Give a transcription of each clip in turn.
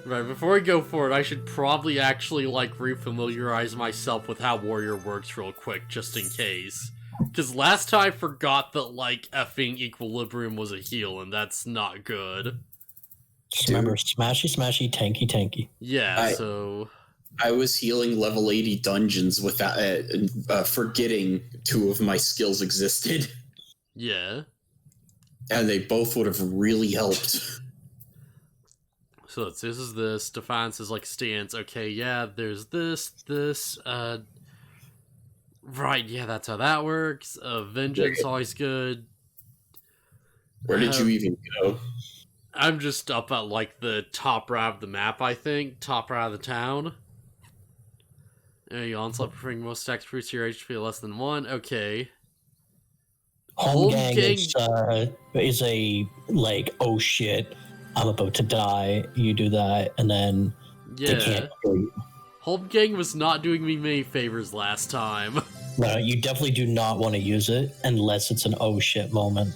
Right, before we go forward, I should probably actually, like, refamiliarize myself with how Warrior works real quick, just in case. Because last time I forgot that, like, effing Equilibrium was a heal, and that's not good. Just remember, smashy, smashy, tanky, tanky. Yeah, so... I was healing level 80 dungeons without forgetting 2 of my skills existed. Yeah. And they both would have really helped. So this is this. Defiance is like stance. Okay, yeah, there's this. Right, yeah, that's how that works. Vengeance, always good. Where did you even go? I'm just up at, like, the top right of the map, I think. Top right of the town. You onslaught preferring most stacks produce your HP less than 1. Okay. Home gang is a, like, oh shit, I'm about to die. You do that, and then they can't kill you. Home gang was not doing me many favors last time. No, you definitely do not want to use it unless it's an oh shit moment.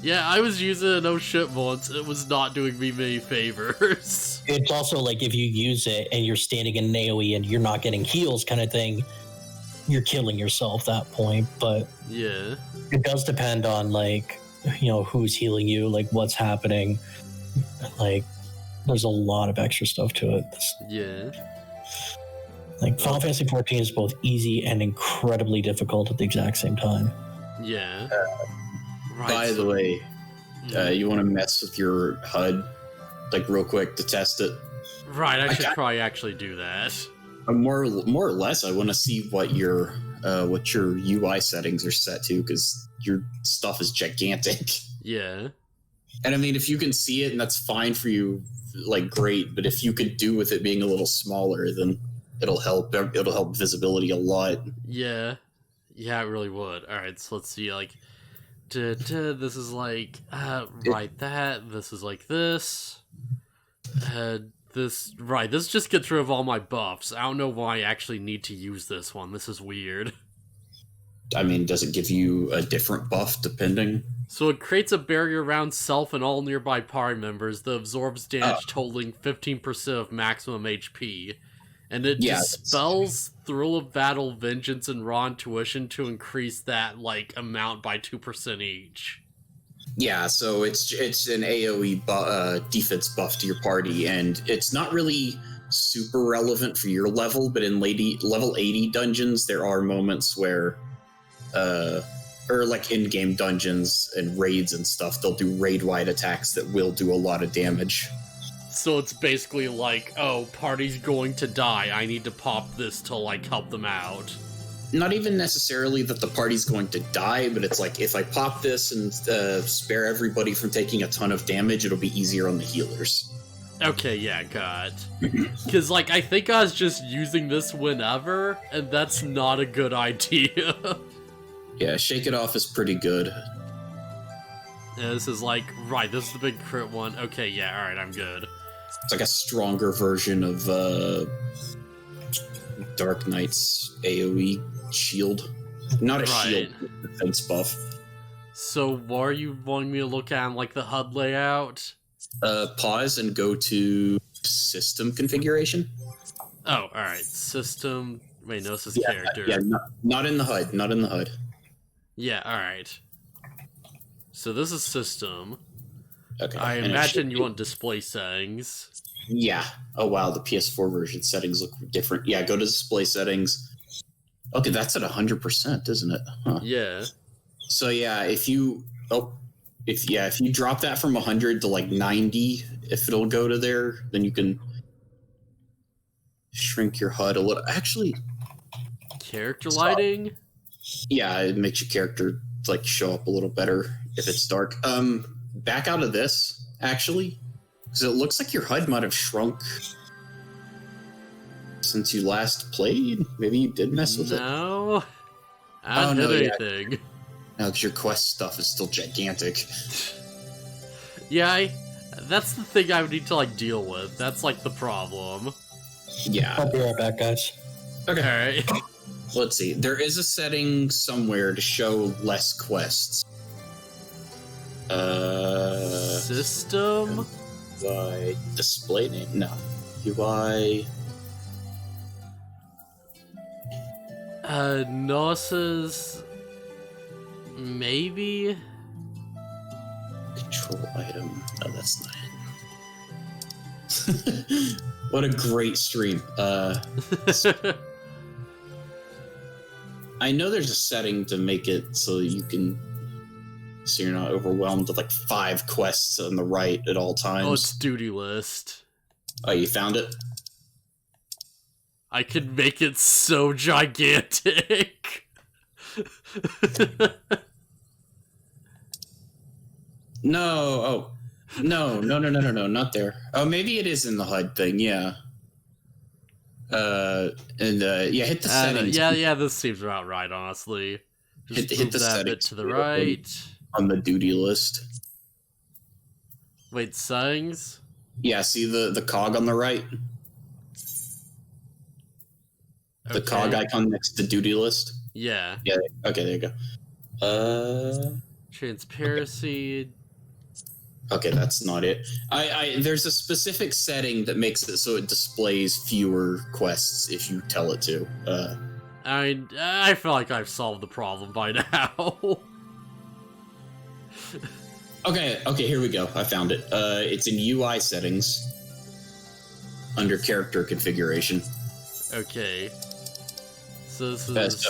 Yeah, I was using an oh shit once. It was not doing me many favors. It's also like if you use it and you're standing in an AoE and you're not getting heals kind of thing, you're killing yourself at that point. But yeah, it does depend on, like, you know, who's healing you, like what's happening. Like, there's a lot of extra stuff to it. Yeah. Like, Final Fantasy XIV is both easy and incredibly difficult at the exact same time. Yeah. Right. By the way, you want to mess with your HUD, like, real quick to test it? Right, I should probably actually do that. More or less, I want to see what your UI settings are set to, because your stuff is gigantic. Yeah. And I mean, if you can see it and that's fine for you, like, great. But if you could do with it being a little smaller, then it'll help. It'll help visibility a lot. Yeah. Yeah, it really would. All right, so let's see, like, this is like, right, that. This is like this. This just gets rid of all my buffs. I don't know why I actually need to use this one. This is weird. I mean, does it give you a different buff depending? So it creates a barrier around self and all nearby party members that absorbs damage totaling 15% of maximum HP. And it dispels Thrill of Battle, Vengeance, and Raw Intuition to increase that, like, amount by 2% each. Yeah, so it's an AoE defense buff to your party, and it's not really super relevant for your level, but in level 80 dungeons, there are moments where, or like in-game dungeons and raids and stuff, they'll do raid-wide attacks that will do a lot of damage. So it's basically like, oh, party's going to die, I need to pop this to, like, help them out. Not even necessarily that the party's going to die, but it's like, if I pop this and spare everybody from taking a ton of damage, it'll be easier on the healers. Okay, yeah, got. Because, like, I think I was just using this whenever, and that's not a good idea. Yeah, Shake It Off is pretty good. Yeah, this is like, right, this is the big crit one. Okay, yeah, alright, I'm good. It's like a stronger version of Dark Knight's AoE shield. Not a shield, but a defense buff. So what are you wanting me to look at, like, the HUD layout? Pause and go to system configuration. Oh, alright. System. Wait, no, this is character. Yeah, not in the HUD. Not in the HUD. Yeah, alright. So this is system. Okay. I imagine you want display settings. Yeah. Oh, wow, the PS4 version settings look different. Yeah, go to display settings. Okay, that's at 100%, isn't it? Huh. Yeah. So yeah, if you drop that from 100 to like 90, if it'll go to there, then you can shrink your HUD a little. Actually, character lighting? Yeah, it makes your character like show up a little better if it's dark. Back out of this, actually, because it looks like your HUD might have shrunk since you last played. Maybe you did mess with it. No, I didn't hit anything. No, because your quest stuff is still gigantic. Yeah, that's the thing I would need to, like, deal with. That's, like, the problem. Yeah. I'll be right back, guys. Okay. Alright. Let's see. There is a setting somewhere to show less quests. System? By display name? No. UI. Gnosis. Maybe? Control item. Oh, that's not it. What a great stream. I know there's a setting to make it so you can, so you're not overwhelmed with like 5 quests on the right at all times. Oh, it's duty list. Oh, you found it? I could make it so gigantic. No. Oh, no, not there. Oh, maybe it is in the HUD thing. Yeah. Yeah, hit the settings. Yeah, this seems about right, honestly. Just hit the that settings bit to the right. On the duty list. Wait, settings? Yeah, see the cog on the right? The cog icon next to duty list? Yeah. Yeah, okay, there you go. Transparency. Okay, that's not it. There's a specific setting that makes it so it displays fewer quests if you tell it to. I feel like I've solved the problem by now. Okay, here we go. I found it. It's in UI settings under character configuration. Okay. So this is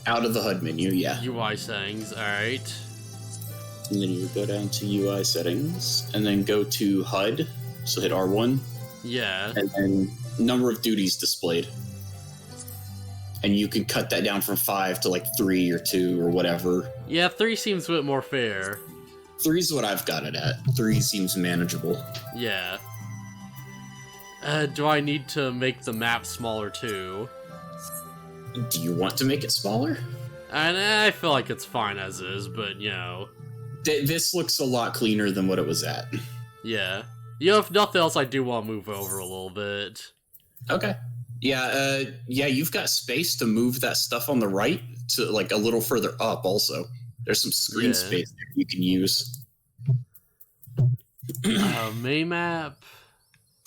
out of the HUD menu, yeah. UI settings, alright. And then you go down to UI settings, and then go to HUD, so hit R1. Yeah. And then number of duties displayed. And you can cut that down from 5 to like 3 or 2 or whatever. Yeah, 3 seems a bit more fair. 3 is what I've got it at. 3 seems manageable. Yeah. Do I need to make the map smaller too? Do you want to make it smaller? And I feel like it's fine as is, but you know. This looks a lot cleaner than what it was at. Yeah. You know, if nothing else, I do want to move over a little bit. Okay. Yeah, you've got space to move that stuff on the right to like a little further up also. There's some screen space there you can use. Main map.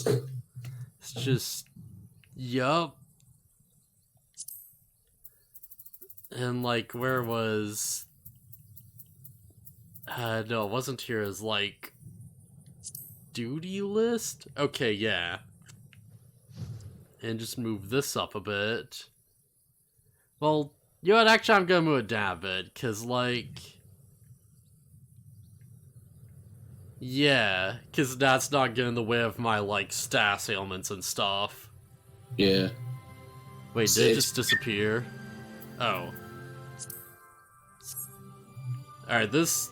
It's just... Yup. And like, where was... no, it wasn't here as like... Duty list? Okay, yeah. And just move this up a bit. Well, you know what, actually I'm gonna move it down a bit, cause like... Yeah, cause that's not getting in the way of my like stats ailments and stuff. Yeah. Wait, did it just disappear? Oh. Alright, this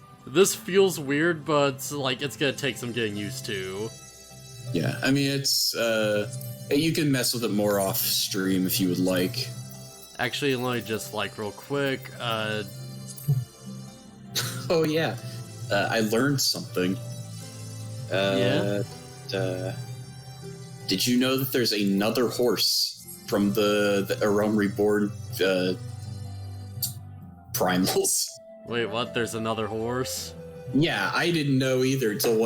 feels weird, but like it's gonna take some getting used to. Yeah, I mean it's you can mess with it more off stream if you would like. Actually, let me just like real quick. Oh yeah, I learned something. Yeah. Did you know that there's another horse from the A Realm Reborn primals? Wait, what? There's another horse? Yeah, I didn't know either until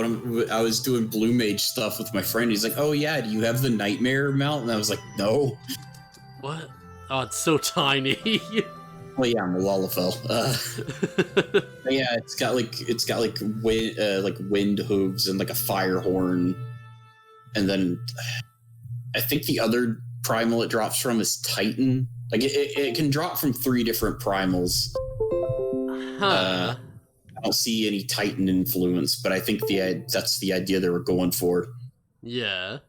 I was doing Blue Mage stuff with my friend. He's like, "Oh yeah, do you have the Nightmare mount?" And I was like, "No." What? Oh, it's so tiny. Well, yeah, I'm a Lalafell. But yeah, it's got like wind hooves and like a fire horn, and then I think the other primal it drops from is Titan. Like it can drop from 3 different primals. Huh. I don't see any Titan influence, but I think that's the idea they were going for. Yeah.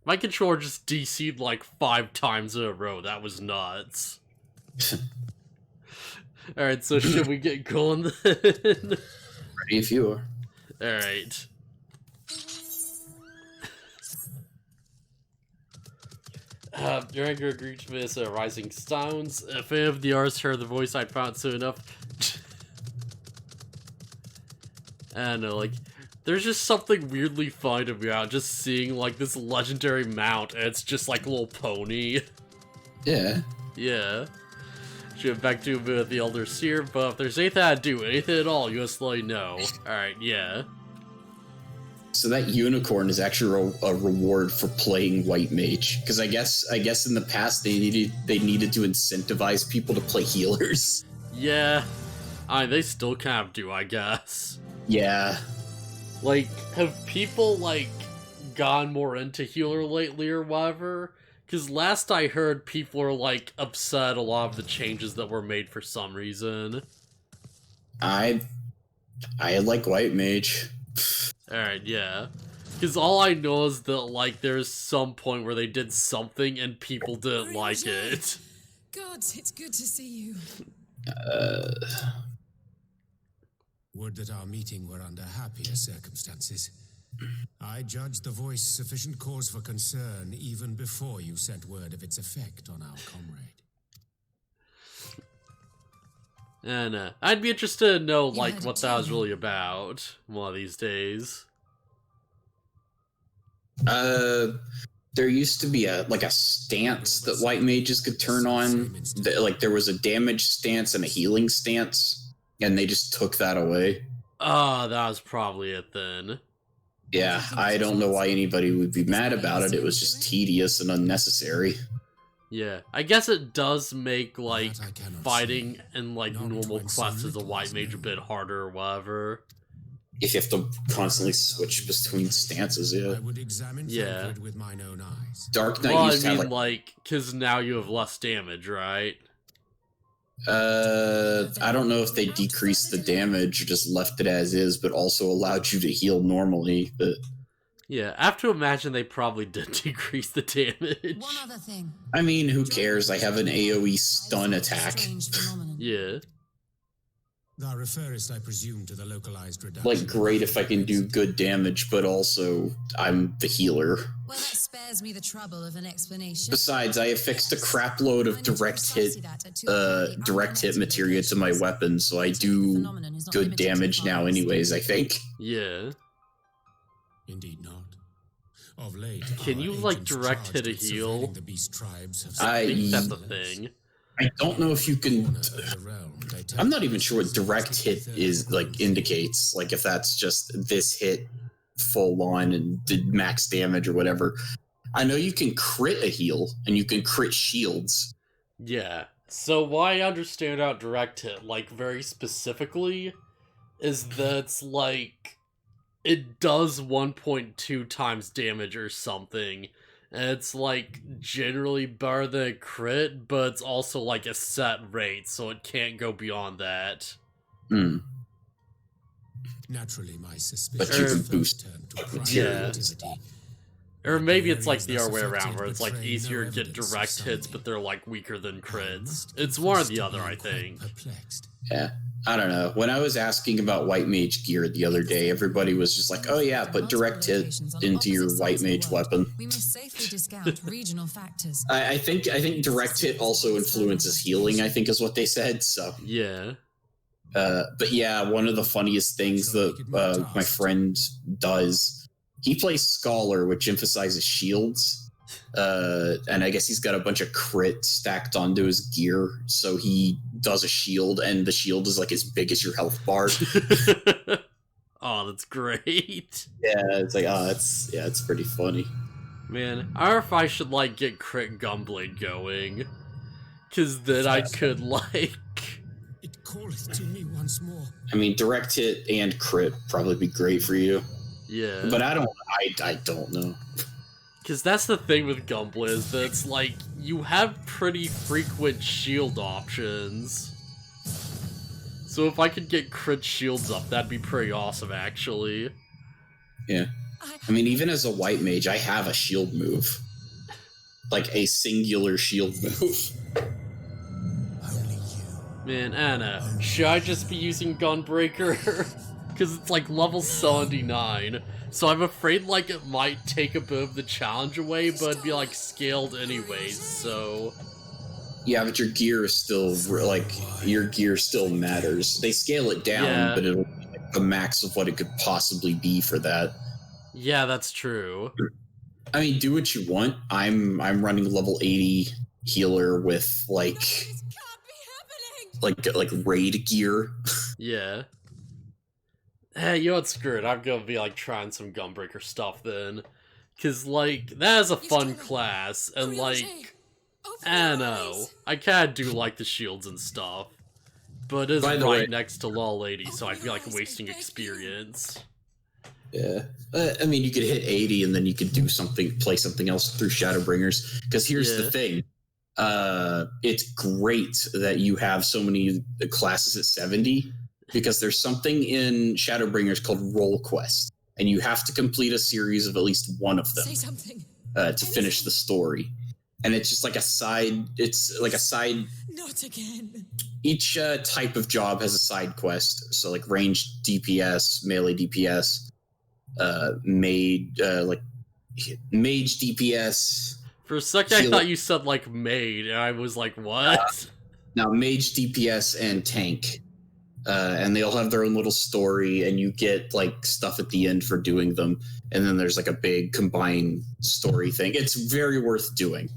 My controller just DC'd like 5 times in a row. That was nuts. Alright, so should we get going then? Ready if you are. Alright. Dragon agreed to this Rising Stones. If any of the artists heard the voice I'd found soon enough. I don't know, like, there's just something weirdly fun about just seeing, like, this legendary mount, and it's just like a little pony. Yeah. Yeah. Should get back to a bit of the Elder Seer, but if there's anything I do, anything at all, you just let me know. Alright, yeah. So that unicorn is actually a reward for playing white mage, because I guess in the past they needed to incentivize people to play healers. Yeah, they still kind of do, I guess. Yeah. Like, have people like gone more into healer lately or whatever? Because last I heard, people are like upset a lot of the changes that were made for some reason. I like white mage. Alright, yeah. Because all I know is that, like, there's some point where they did something and people didn't like it. God, it's good to see you. Would that our meeting were under happier circumstances. I judged the voice sufficient cause for concern even before you sent word of its effect on our comrade. And I'd be interested to know, like, what that was really about one of these days. There used to be a stance that white mages could turn on. Like, there was a damage stance and a healing stance, and they just took that away. Oh, that was probably it then. Yeah, I don't know why anybody would be mad about it. It was just tedious and unnecessary. Yeah, I guess it does make, like, fighting in, like, normal quests as a white mage a bit harder or whatever. If you have to constantly switch between stances, yeah. Yeah. Dark Knight used to have, like, because now you have less damage, right? I don't know if they decreased the damage or just left it as is, but also allowed you to heal normally, but... Yeah, I have to imagine they probably did decrease the damage. One other thing. I mean, who cares? I have an AoE stun attack. Yeah. Thou referrest, I presume, to the localized reduction. Like, great if I can do good damage, but also, I'm the healer. Well, that spares me the trouble of an explanation. Besides, I affixed a crap load of direct hit materia to my weapon, so I do good damage now anyways, I think. Yeah. Indeed not. Of late, can you, like, direct hit a heal? I think that's the thing. I don't know if you can... I'm not even sure what direct hit is, like, indicates. Like, if that's just this hit full on and did max damage or whatever. I know you can crit a heal, and you can crit shields. Yeah. So what I understand about direct hit, like, very specifically, is that it's, like, it does 1.2 times damage or something. And it's, like, generally better than a crit, but it's also, like, a set rate, so it can't go beyond that. Hmm. Naturally, my suspicion. But you can boost yeah. Or maybe it's, like, the other way around, where it's, like, easier to get direct hits, but they're, like, weaker than crits. It's one or the other, I think. Yeah. I don't know. When I was asking about white mage gear the other day, everybody was just like, oh yeah, put direct hit into your white mage weapon. We must safely discount regional factors. I think direct hit also influences healing, I think is what they said, so. Yeah. But yeah, one of the funniest things that my friend does, he plays Scholar, which emphasizes shields. And I guess he's got a bunch of crit stacked onto his gear, so he does a shield, and the shield is like as big as your health bar. Oh, that's great. Yeah, it's like, it's pretty funny. Man, I wonder if I should, like, get crit Gunblade going, cause then I could, like... It calleth to me once more. I mean, direct hit and crit probably be great for you. Yeah. But I don't know. Because that's the thing with Gunblade, is that it's like, you have pretty frequent shield options. So if I could get crit shields up, that'd be pretty awesome, actually. Yeah. I mean, even as a white mage, I have a shield move. Like, a singular shield move. Man, Anna, should I just be using Gunbreaker? Because it's like level 79. So I'm afraid, like, it might take a bit of the challenge away, but it'd be, like, scaled anyways, so... Yeah, but your gear is still, like, your gear still matters. They scale it down, but it'll be like the max of what it could possibly be for that. Yeah, that's true. I mean, do what you want. I'm running level 80 healer with, like raid gear. Yeah. Hey, you know what, screw it. I'm gonna be, like, trying some Gunbreaker stuff then. Cause, like, that is a fun class, and, like, I don't know. I kinda do like the shields and stuff. But it's right next to Law Lady, so I feel like wasting experience. Yeah. I mean, you could hit 80 and then you could do something, play something else through Shadowbringers. Because here's the thing. It's great that you have so many classes at 70, because there's something in Shadowbringers called Roll Quest, and you have to complete a series of at least one of them to finish the story. And it's just like a side. It's like a side. Not again. Each type of job has a side quest. So like ranged DPS, melee DPS, mage DPS. For a second, I thought you said like maid, and I was like, what? Now mage DPS and tank, and they all have their own little story, and you get like stuff at the end for doing them. And then there's like a big combined story thing. It's very worth doing.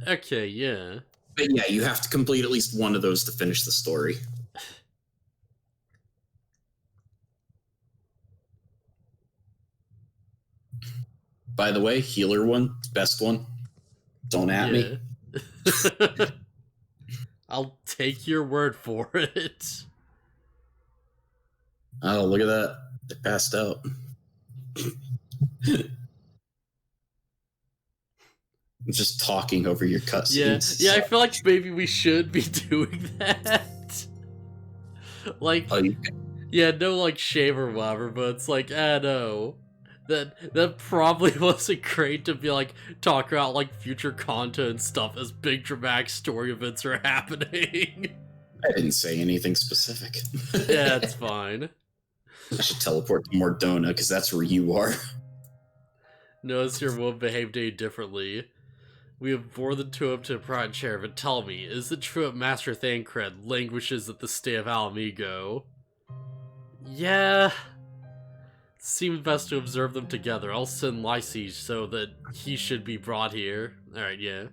Okay, yeah. But yeah, you have to complete at least one of those to finish the story. By the way, healer one, best one. Don't at me. I'll take your word for it. Oh, look at that. They passed out. Just talking over your cutscenes. Yeah, I feel like maybe we should be doing that. Like, yeah, no, like, shame or whatever, but it's like, I don't know. That probably wasn't great to be, like, talk about, like, future content and stuff as big dramatic story events are happening. I didn't say anything specific. Yeah, it's fine. I should teleport to Mordona, because that's where you are. Notice your will behaved any differently. We have more than two up to a pride chair, but tell me, is it true that Master Thancred languishes at the stay of Alamigo? Yeah. Seems best to observe them together. I'll send Lysiege so that he should be brought here. Alright, yeah.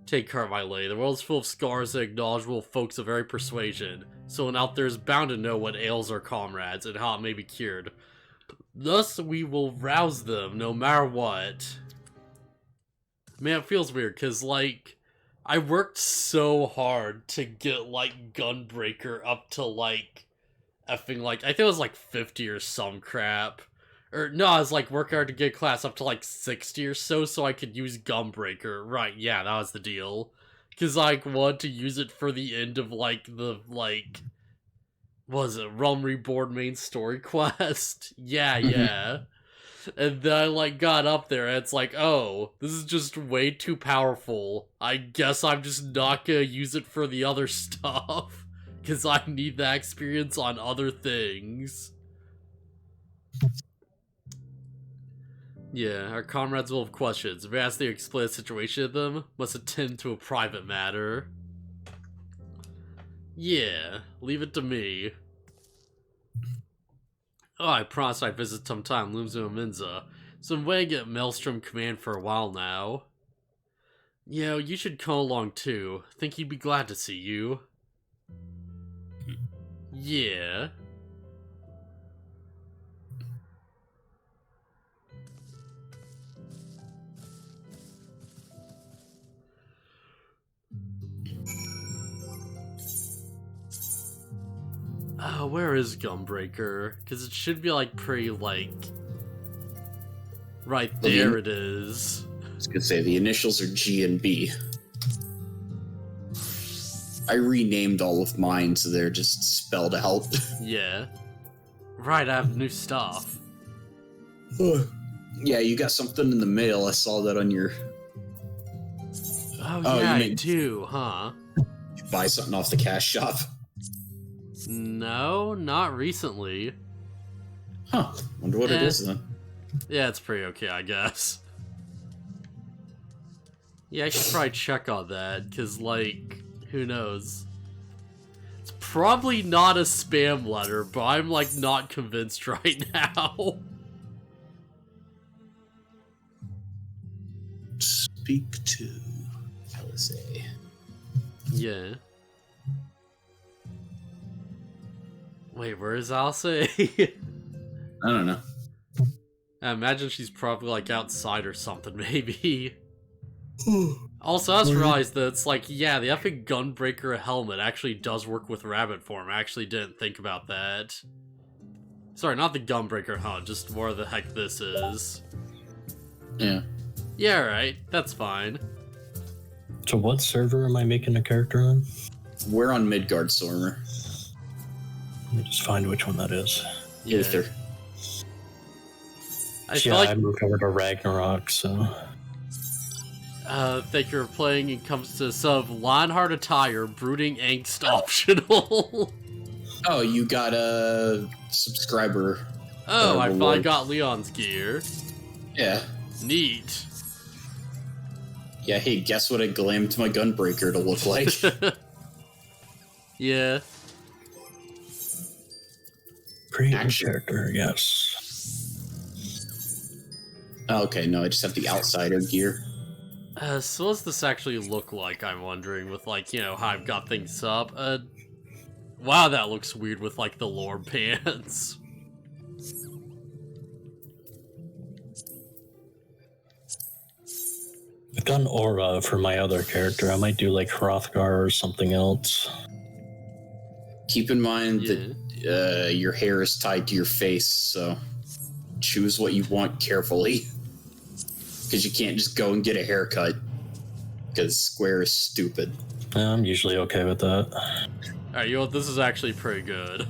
Take heart, my lady. The world's full of scars and acknowledgeable folks of every persuasion. Someone out there is bound to know what ails our comrades and how it may be cured. Thus, we will rouse them, no matter what. Man, it feels weird, because, like, I worked so hard to get, like, Gunbreaker up to, like, effing, like, I think it was, like, 50 or some crap. Or, no, I was, like, working hard to get class up to, like, 60 or so I could use Gunbreaker. Right, yeah, that was the deal. Because I wanted to use it for the end of, like, the, like, what was it, Realm Reborn main story quest? Yeah. And then I, like, got up there, and it's like, oh, this is just way too powerful. I guess I'm just not gonna use it for the other stuff. Because I need that experience on other things. Yeah, our comrades will have questions. If we ask the explain the situation to them, must attend to a private matter. Yeah, leave it to me. Oh, I promised I'd visit sometime LIMSALOMINSA. So I'm waiting at Maelstrom Command for a while now. Yo, you should come along too. Think he'd be glad to see you. Yeah. Where is Gunbreaker? Because it should be, like, pretty, like... Right there it is. I was gonna say, the initials are G and B. I renamed all of mine so they're just spelled out. Yeah. Right, I have new stuff. Yeah, you got something in the mail. I saw that on your... Oh yeah, I do, huh? You buy something off the cash shop? No, not recently. Huh. Wonder what it is then. Yeah, it's pretty okay, I guess. Yeah, I should probably check on that, because, like, who knows? It's probably not a spam letter, but I'm, like, not convinced right now. Speak to LSA. Yeah. Wait, where is Alsa? I don't know. I imagine she's probably like outside or something, maybe. Also, I just realized that it's like, yeah, the epic Gunbreaker helmet actually does work with rabbit form. I actually didn't think about that. Sorry, not the Gunbreaker helmet, just more the heck this is. Yeah. Yeah, right. That's fine. So what server am I making a character on? We're on Midgard Stormer. Let me just find which one that is. Yeah. Aether. I feel like I moved over to Ragnarok, so... think you're playing and comes to sub Lionheart Attire, Brooding Angst optional. Oh, you got a subscriber. Oh, I reward. finally got Leon's gear. Yeah. Neat. Yeah, hey, guess what I glammed my Gunbreaker to look like? Yeah. Create a Action. character, yes. Oh, okay, no, I just have the outsider gear. So what's this actually look like, I'm wondering, with, like, you know, how I've got things up? Wow, that looks weird with, like, the lore pants. I've got an aura for my other character. I might do, like, Hrothgar or something else. Keep in mind that your hair is tied to your face, so choose what you want carefully. Because you can't just go and get a haircut. Because Square is stupid. I'm usually okay with that. Alright, you know what, this is actually pretty good.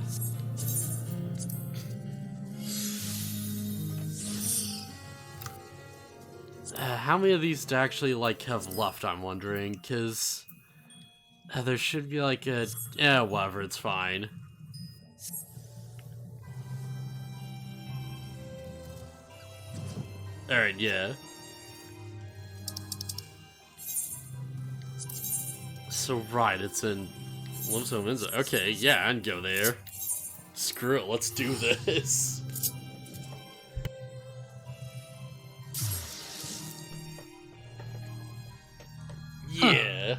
How many of these to actually, like, have left, I'm wondering, because there should be, like, a... whatever, it's fine. Alright, yeah. So, right, it's in LIMSALOMINSA. Okay, yeah, I can go there. Screw it, let's do this. Yeah.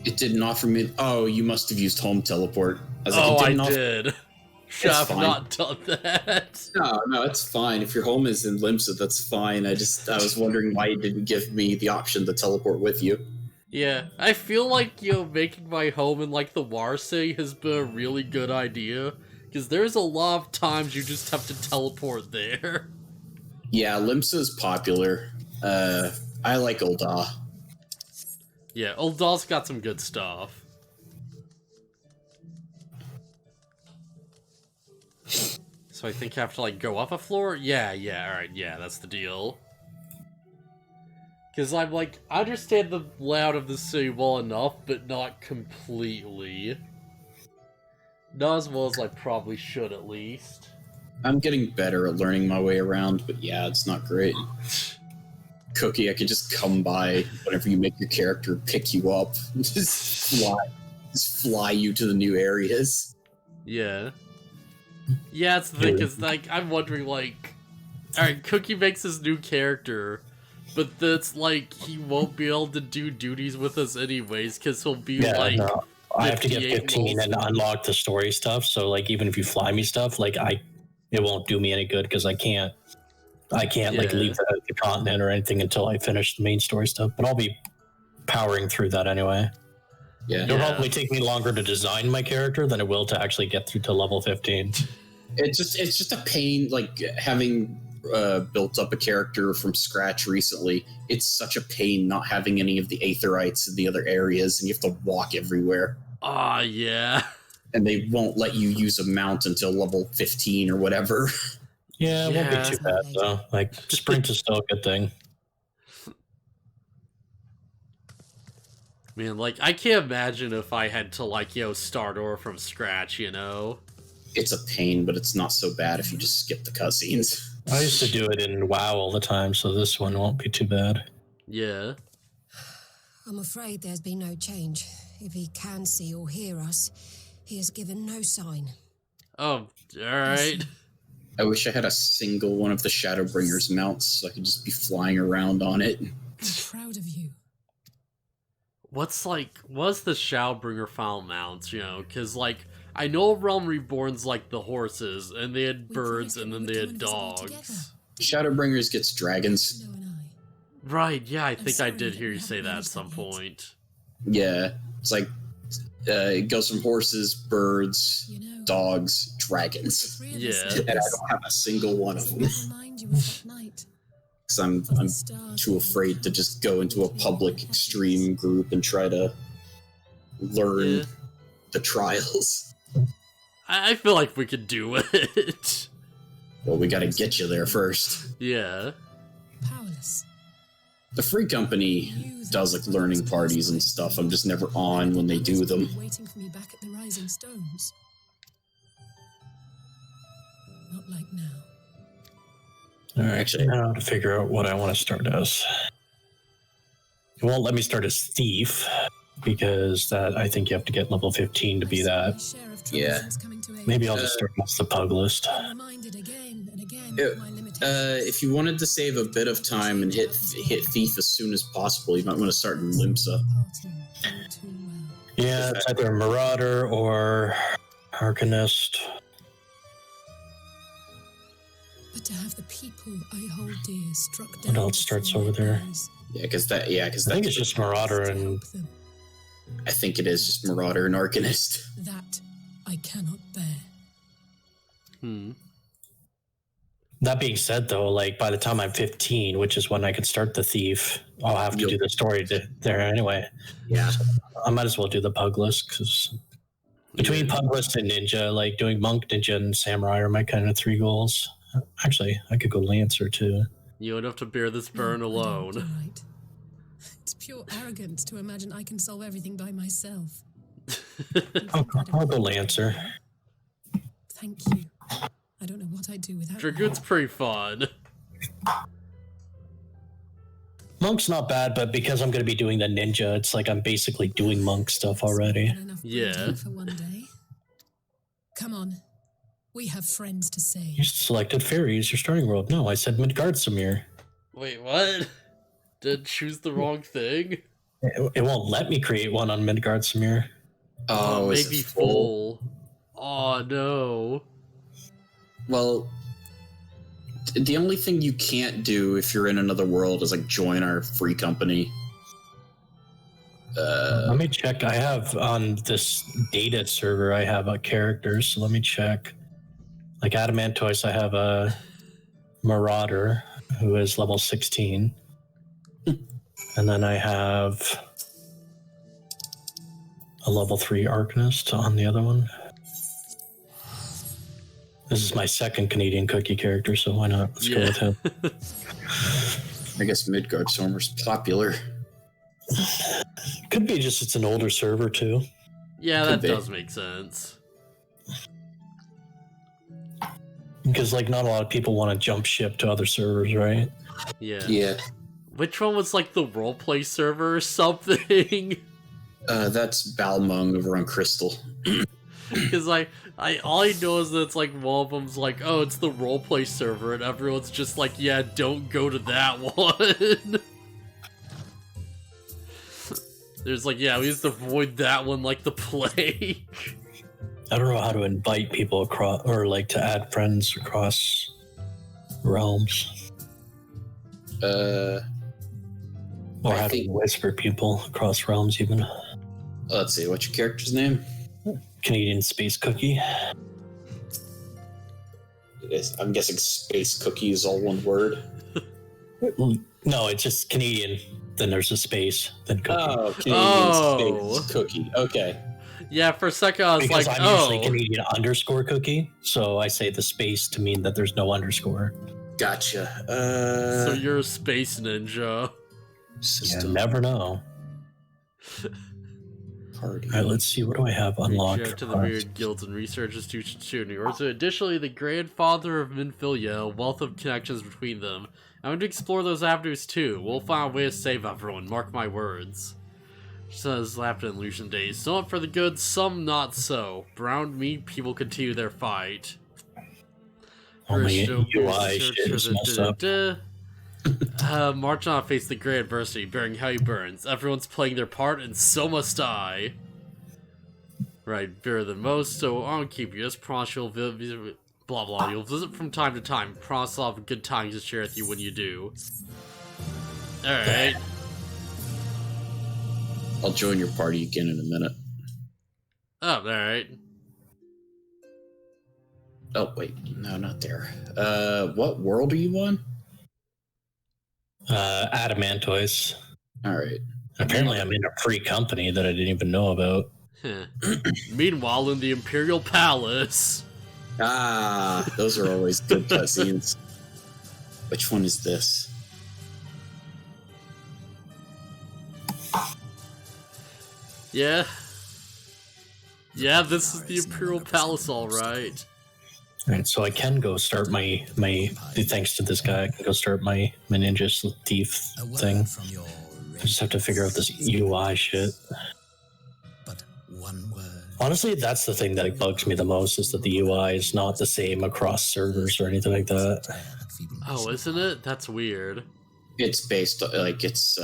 It didn't offer me... Oh, you must have used home teleport. I was Oh, like, it I didn't offer... did. Should It's have fine. not done that. No, it's fine. If your home is in LIMSA, that's fine. I was wondering why you didn't give me the option to teleport with you. Yeah, I feel like, you know, making my home in, like, the War City has been a really good idea. Because there's a lot of times you just have to teleport there. Yeah, LIMSA is popular. I like Ul'dah. Yeah, Ul'dah's got some good stuff. So I think I have to, like, go up a floor? Yeah, alright, yeah, that's the deal. Because I'm like, I understand the layout of the city well enough, but not completely. Not as well as I probably should, at least. I'm getting better at learning my way around, but yeah, it's not great. Cookie, I can just come by whenever you make your character pick you up. Just fly you to the new areas. Yeah. Yeah, it's the thing, because, like, I'm wondering, like... Alright, Cookie makes his new character, but that's, like, he won't be able to do duties with us anyways, because he'll be, like... No, I have to get 58 15 and unlock the story stuff, so, like, even if you fly me stuff, like, it won't do me any good, because I can't like, leave the continent or anything until I finish the main story stuff, but I'll be powering through that anyway. Yeah. It'll probably take me longer to design my character than it will to actually get through to level 15. It's just a pain, like, having built up a character from scratch recently. It's such a pain not having any of the Aetherites in the other areas, and you have to walk everywhere. Ah, yeah. And they won't let you use a mount until level 15 or whatever. Yeah, it won't Yeah. be too bad, though. Like, sprint is still a good thing. Man, like, I can't imagine if I had to, like, you know, start over from scratch, you know? It's a pain, but it's not so bad if you just skip the cutscenes. I used to do it in WoW all the time, so this one won't be too bad. Yeah. I'm afraid there's been no change. If he can see or hear us, he has given no sign. Oh, alright. I wish I had a single one of the Shadowbringers mounts so I could just be flying around on it. I'm proud of you. What's the Shadowbringer file mounts, you know? Because, like, I know Realm Reborn's like the horses, and they had birds, and then they had dogs. Shadowbringers gets dragons. Right, yeah, I think I did hear you say that at some point. Yeah, it's like, it goes from horses, birds, dogs, dragons. Yeah. And I don't have a single one of them. Because I'm too afraid to just go into a public extreme group and try to learn the trials. I feel like we could do it. Well, we gotta get you there first. Yeah. Powerless. The free company does like learning parties and stuff. I'm just never on when they do them. Waiting for me back at the Rising Stones. Not like now. Alright, actually, now to figure out what I want to start as. It won't let me start as Thief, because that I think you have to get level 15 to be that. Yeah. Maybe I'll just start as the Pug list. If you wanted to save a bit of time and hit Thief as soon as possible, you might want to start in LIMSA. Yeah, it's either Marauder or Arcanist. But to have the people I hold dear struck down. What else starts over there? Yeah, because I think it's just Marauder and... I think it is just Marauder and Arcanist. That I cannot bear. That being said, though, like, by the time I'm 15, which is when I could start the Thief, I'll have to do the story there anyway. Yeah. So I might as well do the Pug list, because between Pug list and Ninja, like, doing Monk, Ninja, and Samurai are my kind of 3 goals. Actually, I could go Lancer, too. You don't have to bear this burn alone. Right. It's pure arrogance to imagine I can solve everything by myself. I'll go Lancer. Thank you. I don't know what I'd do without Dragoon's pretty fun. Monk's not bad, but because I'm going to be doing the Ninja, it's like I'm basically doing Monk stuff already. Yeah. For one day. Come on. We have friends to save. You selected Fairy as your starting world. No, I said Midgard Samir. Wait, what? Did choose the wrong thing? It won't let me create one on Midgard Samir. Oh, maybe full. Oh, no. Well, the only thing you can't do if you're in another world is like join our free company. Let me check. I have on this data server, I have a character, so let me check. Like Adamantoise, I have a Marauder who is level 16. And then I have a level 3 Arcanist on the other one. This is my second CanadianCookie character, so why not? Let's go with him. I guess Midgard Stormer's popular. Could be just it's an older server, too. Yeah, that does make sense. Because, like, not a lot of people want to jump ship to other servers, right? Yeah. Yeah. Which one was, like, the roleplay server or something? That's Balmung over on Crystal. Because all I know is that it's, like, one of them's like, oh, it's the roleplay server, and everyone's just like, yeah, don't go to that one. There's like, yeah, we used to avoid that one like the plague. I don't know how to invite people across, or like to add friends across realms. Or how to whisper people across realms, even. Let's see, what's your character's name? Canadian Space Cookie. I'm guessing Space Cookie is all one word. No, it's just Canadian. Then there's a space. Then Cookie. Oh, Space Cookie. Okay. Yeah, for a second I was because like, I'm usually Canadian _Cookie, so I say the space to mean that there's no underscore. Gotcha. So you're a space ninja. You never know. Party. Alright, let's see. What do I have unlocked? Reach out to the myriad guilds and research institutions to New York. So additionally, the grandfather of Minfilia, a wealth of connections between them. I'm going to explore those avenues too. We'll find a way to save everyone, mark my words. She says, laughed in illusion days. Some for the good, some not so. Brown meat people continue their fight. Oh, my UI shit is messed up. March on face the great adversity, bearing heavy burns. Everyone's playing their part, and so must I. Right, better than most, so I'll keep you as promise you'll visit, blah blah, you'll visit from time to time. Promise I'll have good times to share with you when you do. Alright. I'll join your party again in a minute. Oh, alright. Oh, wait. No, not there. What world are you on? Adamantoise. Alright. Apparently I'm in a free company that I didn't even know about. Meanwhile, in the Imperial Palace. Ah, those are always good cutscenes. Which one is this? Yeah. Yeah, this is the Imperial Palace, alright. Alright, so I can go start my thanks to this guy, I can go start my ninja thief thing. I just have to figure out this UI shit. But one word. Honestly, that's the thing that bugs me the most, is that the UI is not the same across servers or anything like that. Oh, isn't it? That's weird. It's based, like, it's,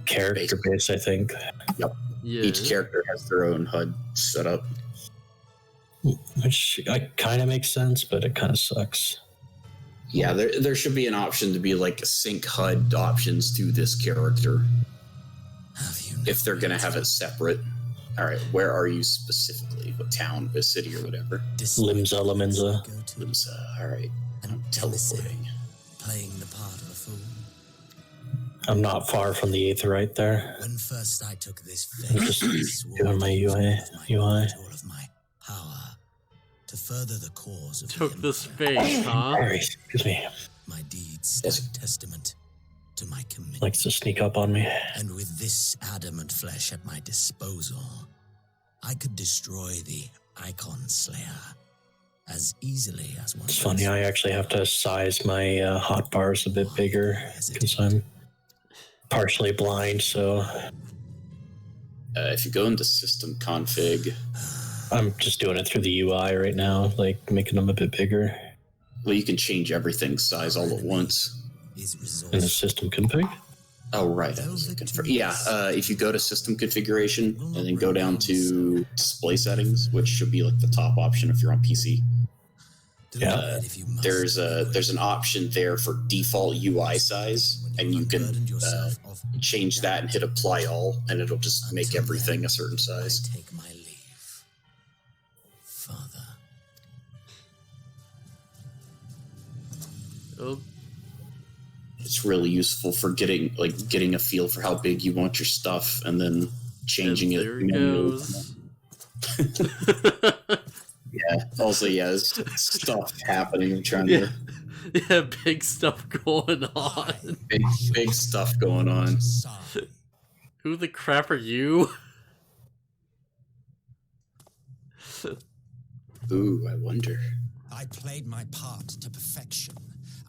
Character based, I think. Yep. Yeah. Each character has their own HUD set up. Which kind of makes sense, but it kind of sucks. Yeah, there should be an option to be, like, sync HUD options to this character. If they're going to have it separate. Alright, where are you specifically? What town, what city, or whatever? LIMSALOMINSA. LIMSA, alright. I'm teleporting. Playing the part of a fool. I'm not far from the Aetherite there. When first I took this I'm just doing my UI. all of my power to further the cause of Took this face, huh? Sorry, excuse me. my deeds stand testament to my commitment. Likes to sneak up on me. And with this adamant flesh at my disposal, I could destroy the Icon Slayer as easily as one. It's funny, I actually have to size my hotbars a bit bigger because I'm partially blind, so... If you go into system config... I'm just doing it through the UI right now, like making them a bit bigger. Well, you can change everything's size all at once. In the system config? Oh, right. I was looking for... Yeah, if you go to system configuration and then go down to display settings, which should be like the top option if you're on PC. Yeah. There's an option there for default UI size, and you can change that and hit apply all, and it'll just make everything a certain size. Take my leave, Father. Oh. It's really usul for getting a feel for how big you want your stuff, and then changing it. There it goes. Yeah. Also, yeah, there's stuff happening. I'm trying to. Yeah, big stuff going on. Big stuff going on. Who the crap are you? Ooh, I wonder. I played my part to perfection.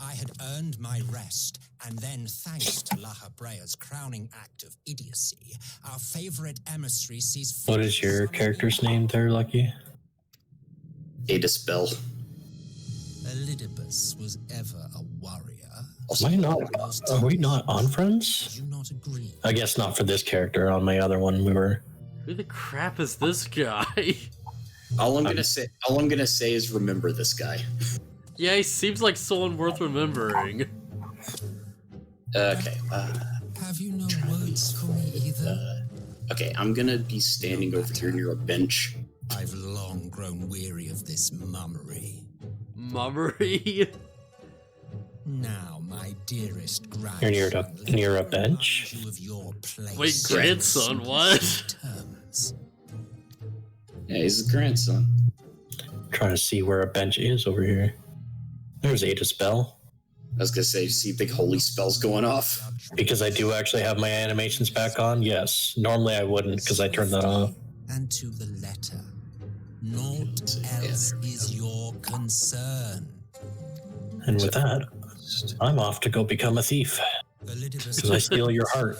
I had earned my rest, and then, thanks to La Habrea's crowning act of idiocy, our favorite emissary sees... What is your character's name there, Lucky? Adispel. Elidibus was ever a warrior. Are we not on Friends? Do you not agree? I guess not for this character. On my other one, we were. Who the crap is this guy? All I'm gonna say is remember this guy. Yeah, he seems like someone worth remembering. Okay. Have you no words for me either? Okay, I'm gonna be standing over here near a bench. I've long grown weary of this mummery. Mummery? Now, my dearest grandson... You're near a bench? Wait, grandson, what? Yeah, he's his grandson. Trying to see where a bench is over here. There's Adispel. I was gonna say, you see big holy spells going off. Because I do actually have my animations back on, yes. Normally I wouldn't, because I turned that off. And to the letter. Naught else is your concern. And with that, I'm off to go become a thief. Because I steal your heart.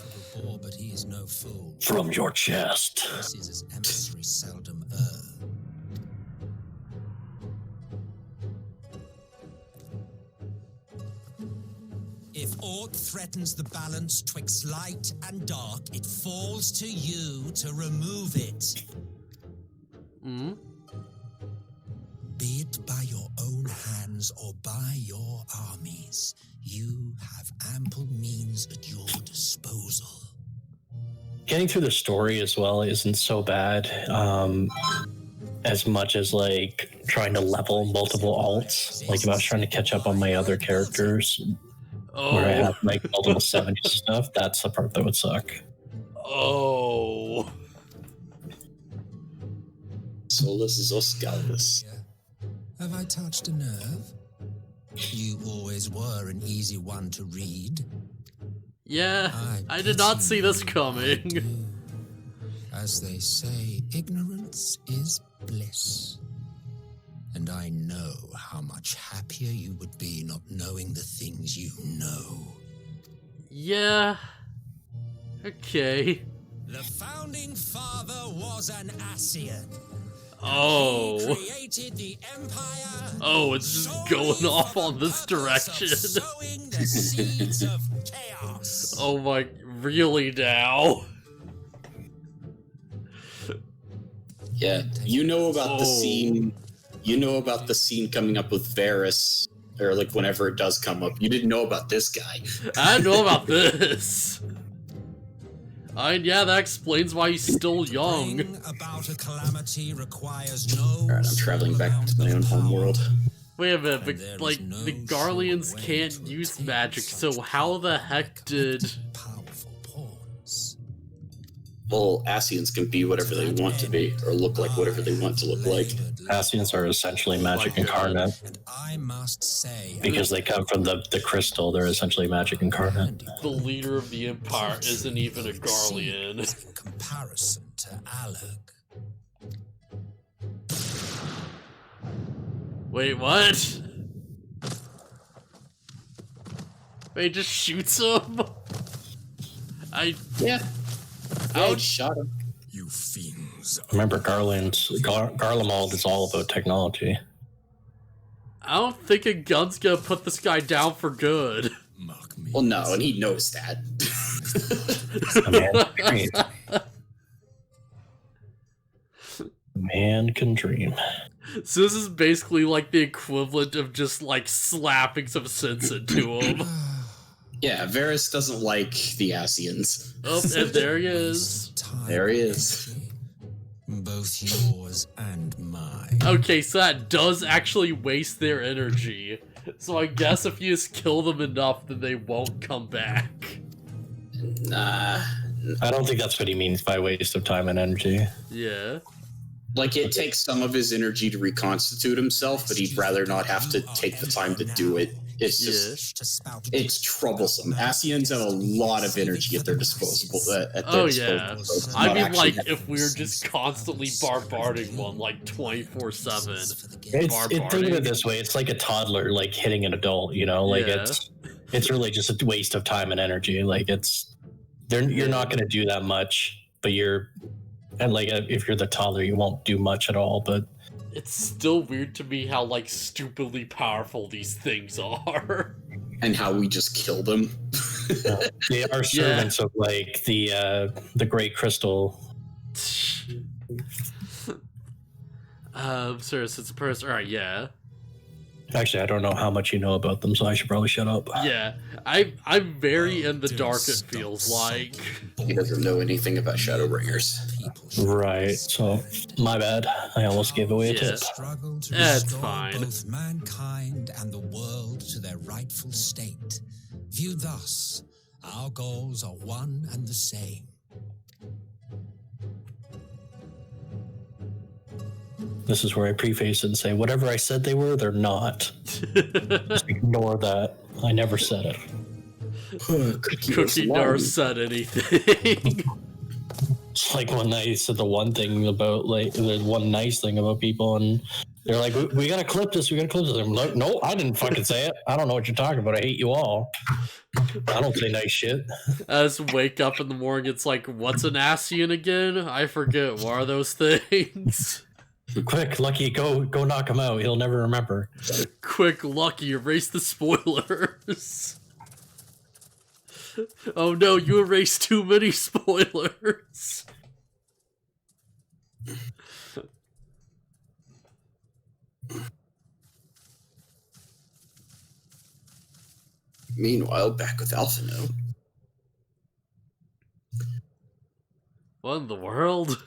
But he is no fool. From your chest. This is as emissary seldom err. If aught threatens the balance twixt light and dark, it falls to you to remove it. Hmm? Be it by your own hands or by your armies, you have ample means at your disposal. Getting through the story as well isn't so bad, as much as like trying to level multiple alts. Like if I was trying to catch up on my other characters, where I have like multiple 70s stuff, that's the part that would suck. Oh. Solus is Oscalus. Have I touched a nerve? You always were an easy one to read. Yeah, I did not see this coming. As they say, ignorance is bliss. And I know how much happier you would be not knowing the things you know. Yeah. Okay. The founding father was an Ascian. Oh. He created the empire. Oh, it's just going off on this direction. Sowing the seeds of chaos. Oh my, really now? Yeah, you know about the scene. You know about the scene coming up with Varys, or like whenever it does come up. You didn't know about this guy. I know about this. Yeah, that explains why he's still young. About a calamity requires no. Alright, I'm traveling back to my own homeworld. Wait a minute, but like the Garleans can't use magic, so how the heck did? Well, Ascians can be whatever they want to be, or look like whatever they want to look like. Ascians are essentially magic incarnate. I must say, Because they come from the crystal, they're essentially magic incarnate. The leader of the Empire isn't even a Garlean. in comparison to Alec. Wait, what? Wait, he just shoots him? Yeah. I shot him. You fiends. Remember, Garlemald is all about technology. I don't think a gun's gonna put this guy down for good. Well, no, and he knows that. Man can dream. So this is basically like the equivalent of just like slapping some sense into him. Yeah, Varys doesn't like the Ascians. Oh, and there he is. There he is. Both yours and mine. Okay, so that does actually waste their energy. So I guess if you just kill them enough, then they won't come back. Nah. I don't think that's what he means by waste of time and energy. Yeah. Like, it takes some of his energy to reconstitute himself, but he'd rather not have to take the time to do it. It's just, it's troublesome. Ascians have a lot of energy at their disposal. Yeah. I mean, like, if we were just constantly bombarding one, like, 24/7. Think of it this way, it's like a toddler, like, hitting an adult, you know? Like, it's really just a waste of time and energy. Like, you're not going to do that much, but and, like, if you're the toddler, you won't do much at all, but... It's still weird to me how, like, stupidly powerful these things are. And how we just kill them. They are servants of, like, the Great Crystal. Sir, it's a person. Alright, yeah. Actually, I don't know how much you know about them, so I should probably shut up. Yeah, I'm very in the dark, it feels like. He doesn't know anything about Shadowbringers. Right, so my bad. I almost gave away a tip. It's fine. Both mankind and the world to their rightful state. Viewed thus, our goals are one and the same. This is where I preface it and say, whatever I said they were, they're not. Just ignore that. I never said it. Cookie never said anything. It's like when I said the one thing about, like, the one nice thing about people, and they're like, we gotta clip this, I'm like, no, I didn't fucking say it. I don't know what you're talking about. I hate you all. I don't say nice shit. As wake up in the morning, it's like, what's an Ascian again? I forget. What are those things? Quick, Lucky, go knock him out. He'll never remember. Quick, Lucky, erase the spoilers. Oh no, you erased too many spoilers. Meanwhile, back with Alphino. What in the world?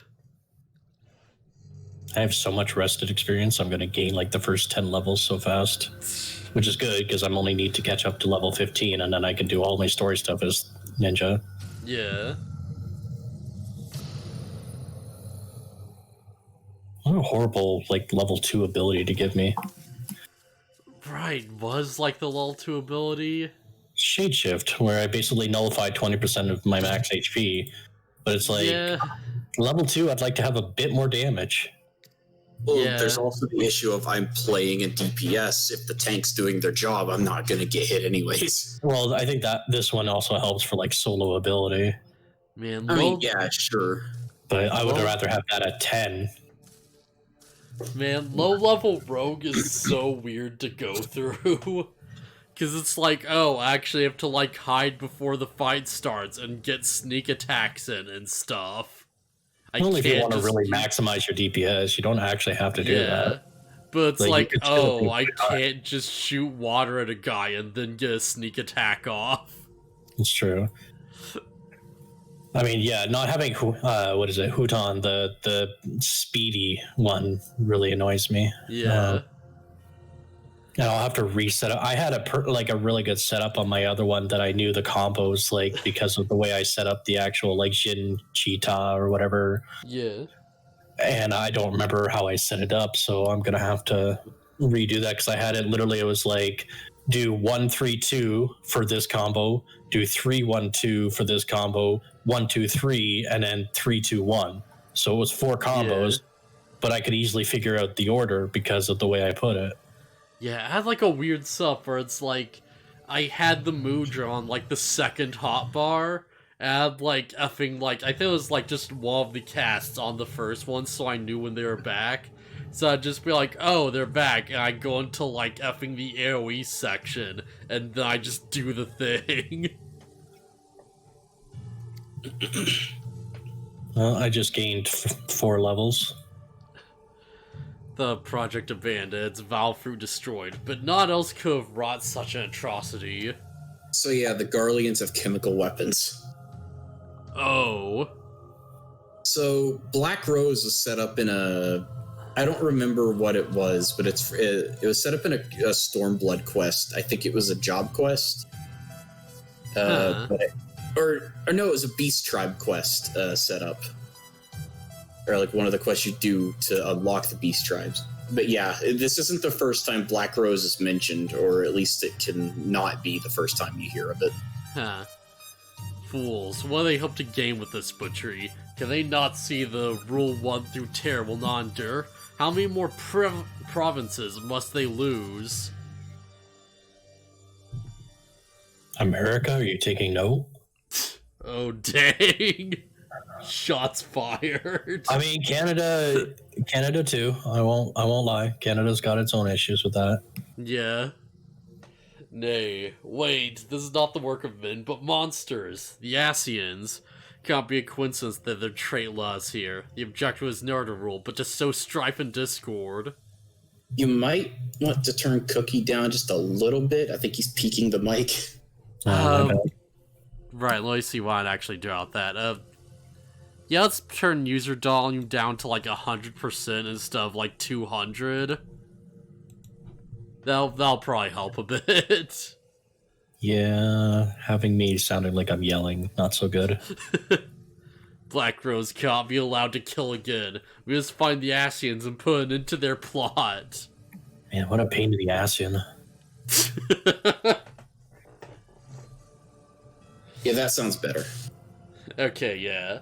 I have so much rested experience, I'm going to gain like the first 10 levels so fast. Which is good, because I'm only need to catch up to level 15, and then I can do all my story stuff as Ninja. Yeah. What a horrible, like, level 2 ability to give me. Right, was like the level 2 ability? Shade Shift, where I basically nullified 20% of my max HP. But it's like, yeah. Level 2, I'd like to have a bit more damage. Well, Yeah. there's also the issue of I'm playing a DPS. If the tank's doing their job, I'm not going to get hit anyways. Well, I think that this one also helps for, like, solo ability. Man, I mean, yeah, sure. But I would rather have that at 10. Man, low-level rogue is so weird to go through. Because it's like, oh, I actually have to, like, hide before the fight starts and get sneak attacks in and stuff. Only if you want to really maximize your DPS, you don't actually have to do that. But it's like oh, I can't just shoot water at a guy and then get a sneak attack off. It's true. I mean, yeah, not having, what is it, Huton, the speedy one, really annoys me. Yeah. And I'll have to reset it. I had a really good setup on my other one that I knew the combos, like, because of the way I set up the actual, like, Jin Cheetah or whatever. Yeah. And I don't remember how I set it up, so I'm going to have to redo that, because I had it, literally, it was like, do 1-3-2 for this combo, do 3-1-2 for this combo, 1-2-3, and then 3-2-1. So it was 4 combos, but I could easily figure out the order because of the way I put it. Yeah, I had like a weird setup where it's like, I had the Moodra on like the second hotbar, and I had like effing like, I think it was like just one of the casts on the first one, so I knew when they were back. So I'd just be like, oh, they're back, and I go into like effing the AoE section, and then I just do the thing. Well, I just gained 4 levels. The project abandoned, its Valve fruit destroyed, but none else could have wrought such an atrocity. So yeah, the Garleans have chemical weapons. Oh. So Black Rose was set up in a... I don't remember what it was, but it was set up in a Stormblood quest. I think it was a job quest. Or no, it was a Beast Tribe quest set up. Or like one of the quests you do to unlock the Beast Tribes. But yeah, this isn't the first time Black Rose is mentioned, or at least it can not be the first time you hear of it. Huh. Fools, what do they hope to gain with this butchery? Can they not see the Rule 1 through Terror will not endure? How many more provinces must they lose? America, are you taking note? Oh, dang. Shots fired. I mean, Canada too. I won't lie. Canada's got its own issues with that. Yeah. Nay, wait, this is not the work of men, but monsters. The Asians. Can't be a coincidence that their trait laws here. The objective is never to rule, but to sow strife and discord. You might want to turn Cookie down just a little bit. I think he's peeking the mic. Right, let me see what I'd actually do about that. Yeah, let's turn user volume down to like 100% instead of like 200. That'll probably help a bit. Yeah, having me sounding like I'm yelling, not so good. Black Rose can't be allowed to kill again. We just find the Asians and put it into their plot. Man, what a pain to the Asian. Yeah, that sounds better. Okay, yeah.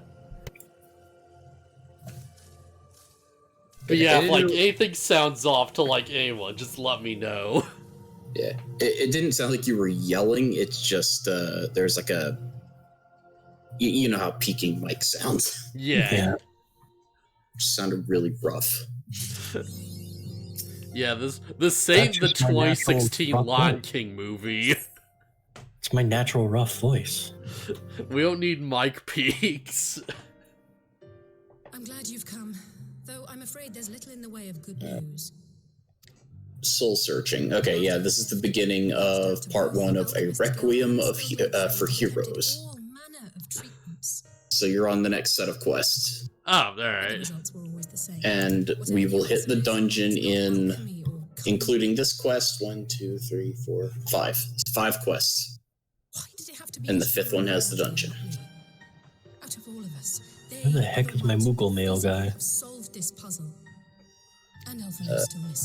But yeah, if like anything sounds off to like anyone, just let me know. Yeah, it didn't sound like you were yelling. It's just there's like a, you know how peaking mic sounds. Yeah. It sounded really rough. Yeah, this ain't the 2016 Lion King movie. It's my natural rough voice. We don't need mic peaks. I'm glad you've come, though I'm afraid there's little in the way of good news. Soul searching. Okay, yeah, this is the beginning of part 1 of a Requiem for Heroes. So you're on the next set of quests. Oh, alright. And we will hit the dungeon in, including this quest, 1, 2, 3, 4, 5. 5 quests. And the 5th one has the dungeon. Where the heck is my Moogle mail guy?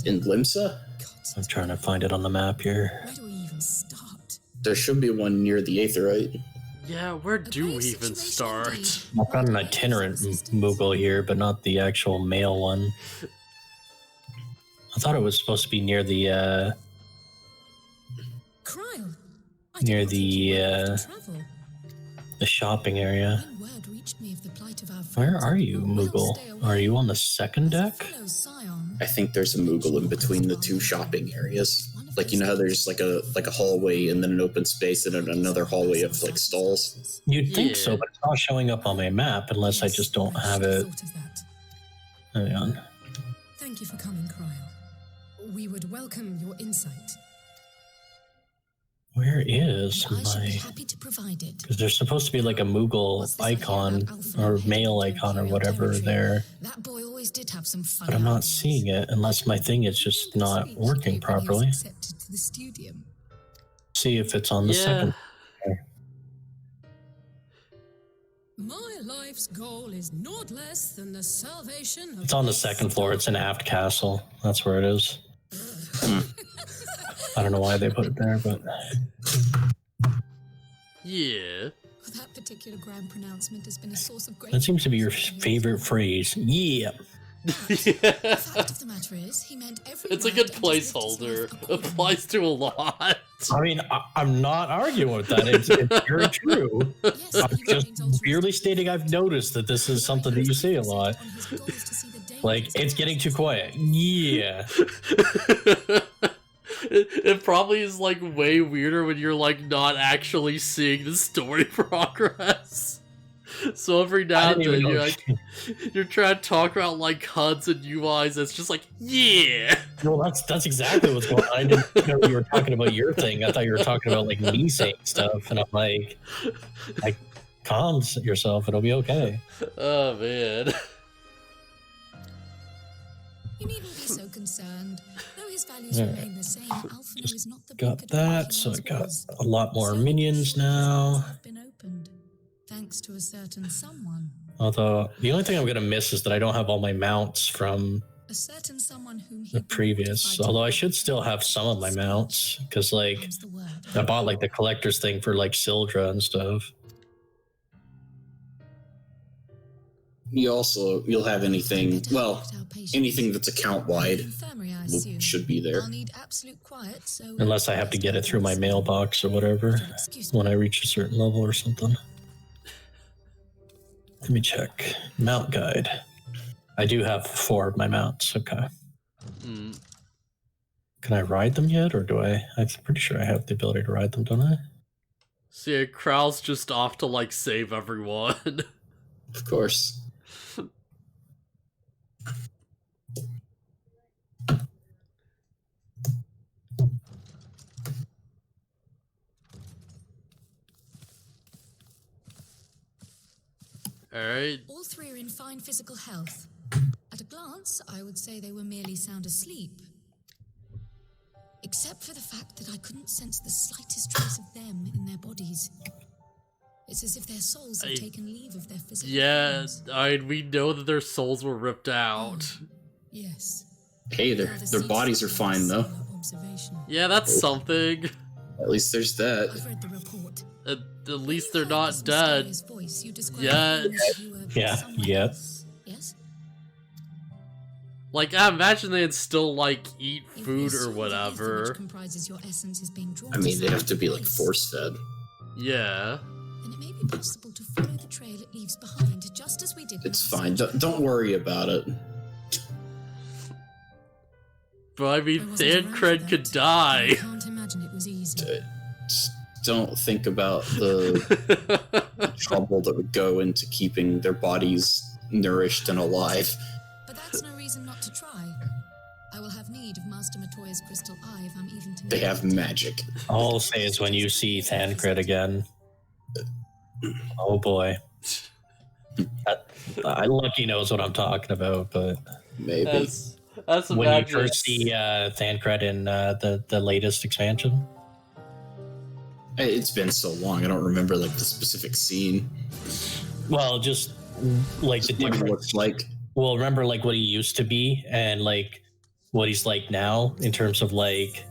In LIMSA? I'm trying to find it on the map here. Where do we even start? There should be one near the Aetherite. Yeah, where do we even start? I've got an itinerant Moogle here, but not the actual mail one. I thought it was supposed to be near the the shopping area. Where are you, Moogle? Are you on the second deck? I think there's a Moogle in between the 2 shopping areas. Like, you know how there's like a hallway and then an open space and then another hallway of like stalls? You'd think so, but it's not showing up on my map unless I just don't have it. Hang on. Thank you for coming, Cryle. We would welcome your insight. Where is I should be my... happy to provide it. Because there's supposed to be like a Moogle icon or mail icon or whatever there. That boy always did have some fun. But I'm not seeing it unless my thing is just not working properly. See if it's on the second. My life's goal is not less than the salvation of... It's on the second floor. It's in Aft Castle. That's where it is. I don't know why they put it there, but... Yeah. That particular grand pronouncement has been a source of great... That seems to be your favorite phrase. Yeah. The fact of the matter is, he meant every It's a good placeholder. Applies to a lot. I mean, I'm not arguing with that. It's very true. Yes, I'm just purely stating I've noticed that this is something that you say a lot. Like, it's getting too quiet. Yeah. It probably is like way weirder when you're like not actually seeing the story progress. So every now and then you're trying to talk about like HUDs and UIs. It's just like, yeah. Well, that's exactly what's going on. I didn't know you were talking about your thing. I thought you were talking about like me saying stuff, and I'm like, calm yourself. It'll be okay. Oh man. You needn't be so concerned. Though his values remain the same, Alphino is not the got that, so I got a lot more minions now. Been opened, thanks to a certain someone. Although the only thing I'm gonna miss is that I don't have all my mounts from A certain someone whom the previous. Although I should still have some of my mounts, because like I bought like the collector's thing for like Sildra and stuff. You'll have anything, well, anything that's account wide should be there. Unless I have to get it through my mailbox or whatever when I reach a certain level or something. Let me check. Mount guide. I do have 4 of my mounts. Okay. Can I ride them yet, or do I? I'm pretty sure I have the ability to ride them, don't I? See, Kral's just off to like save everyone. Of course. Alright. All 3 are in fine physical health. At a glance, I would say they were merely sound asleep. Except for the fact that I couldn't sense the slightest trace of them in their bodies. It's as if their souls had taken leave of their physical forms. We know that their souls were ripped out. Yes. Hey, their bodies are fine, though. Yeah, that's something. At least there's that. I've read the report. At least they're not dead. Yet. Yeah, yet. Yes? Like, I imagine they'd still, like, eat food or whatever. I mean, they have to be, like, force-fed. Yeah. Then it may be possible to follow the trail it leaves behind, just as we did. It's fine. Don't worry about it. But, I mean, Thancred could die. I can't imagine it was easy. Just don't think about the trouble that would go into keeping their bodies nourished and alive. But that's no reason not to try. I will have need of Master Matoya's Fire's crystal eye if I'm even to They have magic. All I'll say is when you see Thancred again, oh boy. Lucky knows what I'm talking about, but Maybe. That's when you first see Thancred in the latest expansion. It's been so long, I don't remember like the specific scene. Well, just like the What he difference. looks like. Well, remember like what he used to be and like what he's like now in terms of like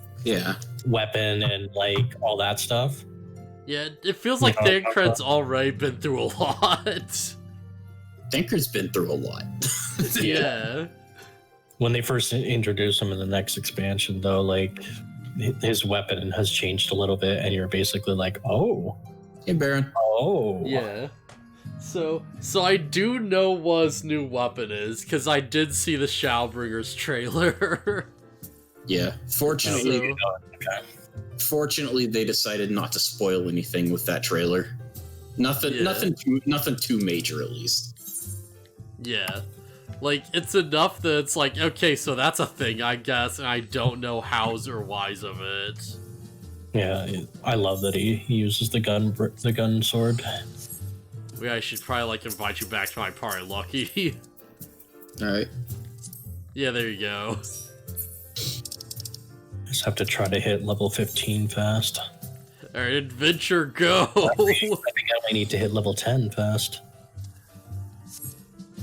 weapon and like all that stuff. Yeah, it feels like Thancred's already been through a lot. Thancred's been through a lot. Yeah. When they first introduced him in the next expansion, though, like his weapon has changed a little bit, and you're basically like, oh, Hey, Baron. oh, Yeah. So I do know what his new weapon is, because I did see the Shadowbringers trailer. Yeah. Fortunately, they decided not to spoil anything with that trailer. Nothing too major, at least. Yeah. Like, it's enough that it's like, okay, so that's a thing, I guess, and I don't know hows or whys of it. Yeah, I love that he uses the gun sword. Yeah, I should probably, like, invite you back to my party, Lucky. Alright. Yeah, there you go. Just have to try to hit level 15 fast. Alright, adventure, go! I think I might need to hit level 10 fast.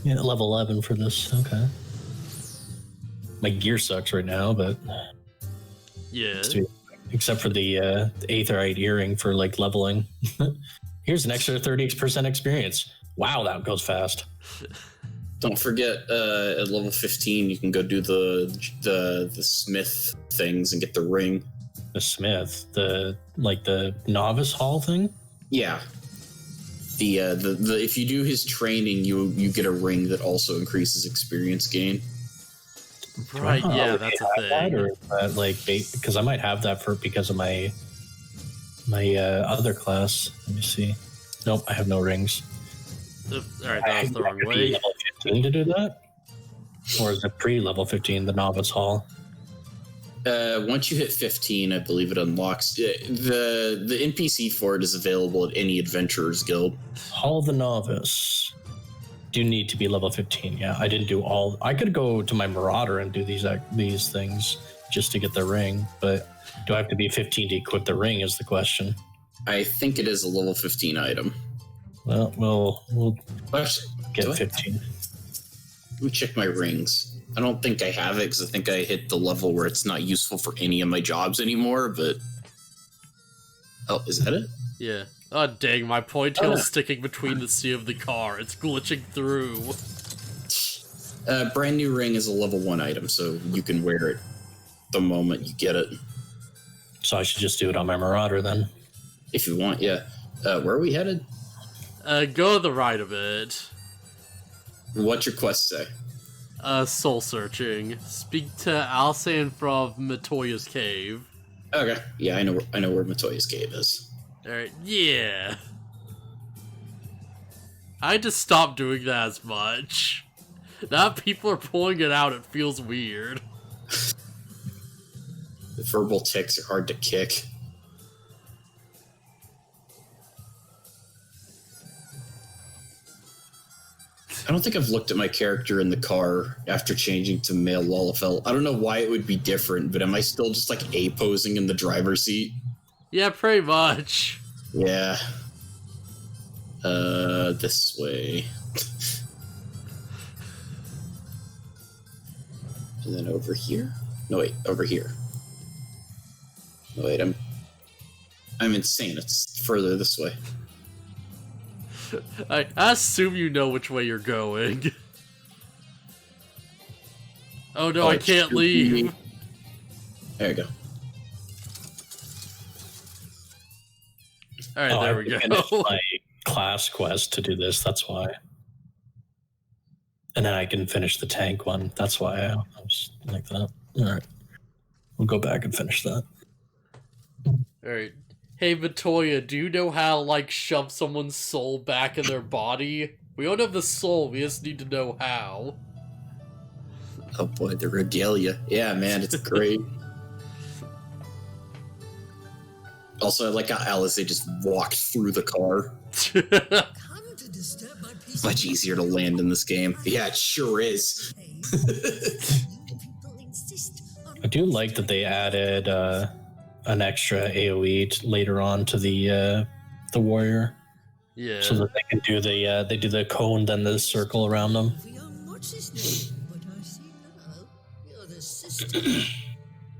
Yeah, level 11 for this, okay. My gear sucks right now, but... Yeah. Except for the Aetherite earring for, like, leveling. Here's an extra 30% experience. Wow, that goes fast. Don't forget, at level 15, you can go do the smith things and get the ring. The smith? The novice hall thing? Yeah. The if you do his training, you get a ring that also increases experience gain. Right, yeah, that's a thing. That, or is that, like, because I might have that because of my other class. Let me see. Nope, I have no rings. Alright, that was the wrong way. Level 15 to do that? Or is it pre-level 15, the novice hall? Once you hit 15, I believe it unlocks. The NPC for it is available at any Adventurers Guild. Hall of the Novice. Do need to be level 15. Yeah, I didn't do all. I could go to my Marauder and do these things just to get the ring, but do I have to be 15 to equip the ring is the question. I think it is a level 15 item. Well, we'll get 15. Let me check my rings. I don't think I have it because I think I hit the level where it's not useful for any of my jobs anymore, but... Oh, is that it? Yeah. Oh, dang, my ponytail's sticking between the seat of the car. It's glitching through. Brand new ring is a level 1 item, so you can wear it the moment you get it. So I should just do it on my Marauder then? If you want, yeah. Where are we headed? Go to the right a bit. What's your quest say? Soul searching. Speak to Alsan from Matoya's cave. Okay, yeah, I know where Matoya's cave is. Alright, yeah. I just stopped doing that as much. Now people are pulling it out, it feels weird. The verbal tics are hard to kick. I don't think I've looked at my character in the car after changing to male Lalafell. I don't know why it would be different, but am I still just like A-posing in the driver's seat? Yeah, pretty much. Yeah. This way. And then over here? No, wait, over here. No, wait, I'm insane. It's further this way. I assume you know which way you're going. Oh no, I can't leave. There you go. Alright, there we go. My class quest to do this, that's why. And then I can finish the tank one. That's why I was like that. Alright. We'll go back and finish that. Alright. Hey, Matoya, do you know how to, like, shove someone's soul back in their body? We don't have the soul, we just need to know how. Oh boy, the regalia. Yeah, man, it's great. Also, I like how Alice, they just walked through the car. Much easier to land in this game. Yeah, it sure is. I do like that they added an extra AoE later on to the warrior. Yeah. So that they can do they do the cone, then the circle around them.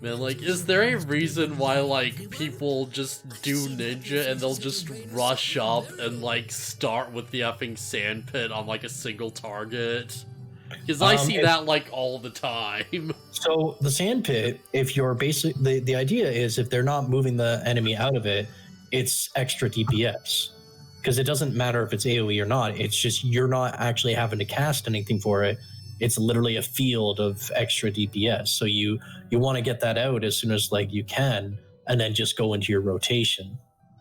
Man, like, is there a reason why, like, people just do ninja and they'll just rush up and, like, start with the effing sandpit on, like, a single target? Because I see that, like, all the time. So, the sandpit, if you're the idea is if they're not moving the enemy out of it, it's extra DPS. Because it doesn't matter if it's AoE or not, it's just you're not actually having to cast anything for it. It's literally a field of extra DPS. So you want to get that out as soon as like you can, and then just go into your rotation.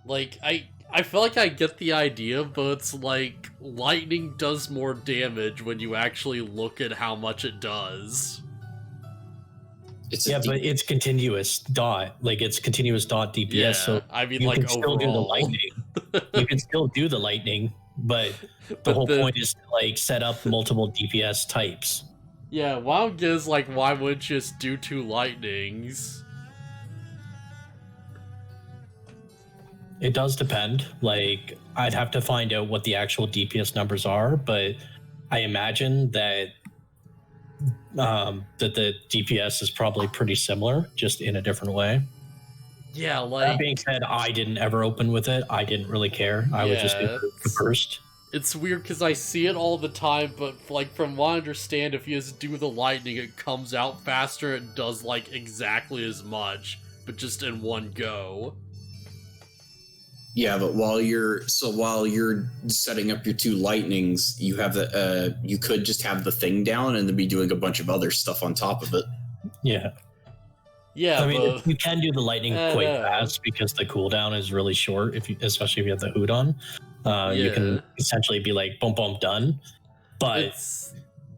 Like, I feel like I get the idea, but it's like lightning does more damage when you actually look at how much it does. But it's continuous dot. Like, it's continuous dot DPS. Yeah, so I mean, you like, can still do the lightning. You can still do the lightning, but the whole point is to like set up multiple DPS types. Yeah, WoW gives like, why wouldn't you just do 2 lightnings? It does depend. Like, I'd have to find out what the actual DPS numbers are, but I imagine that that the DPS is probably pretty similar, just in a different way. Yeah, like... That being said, I didn't ever open with it. I didn't really care. I would just do the first. It's weird because I see it all the time, but like from what I understand, if you just do the lightning, it comes out faster. It does like exactly as much, but just in one go. Yeah, but while you're setting up your 2 lightnings, you have the you could just have the thing down and then be doing a bunch of other stuff on top of it. Yeah. Yeah, I mean, you can do the lightning quite fast because the cooldown is really short. Especially if you have the hood on, you can essentially be like, boom, boom, done. But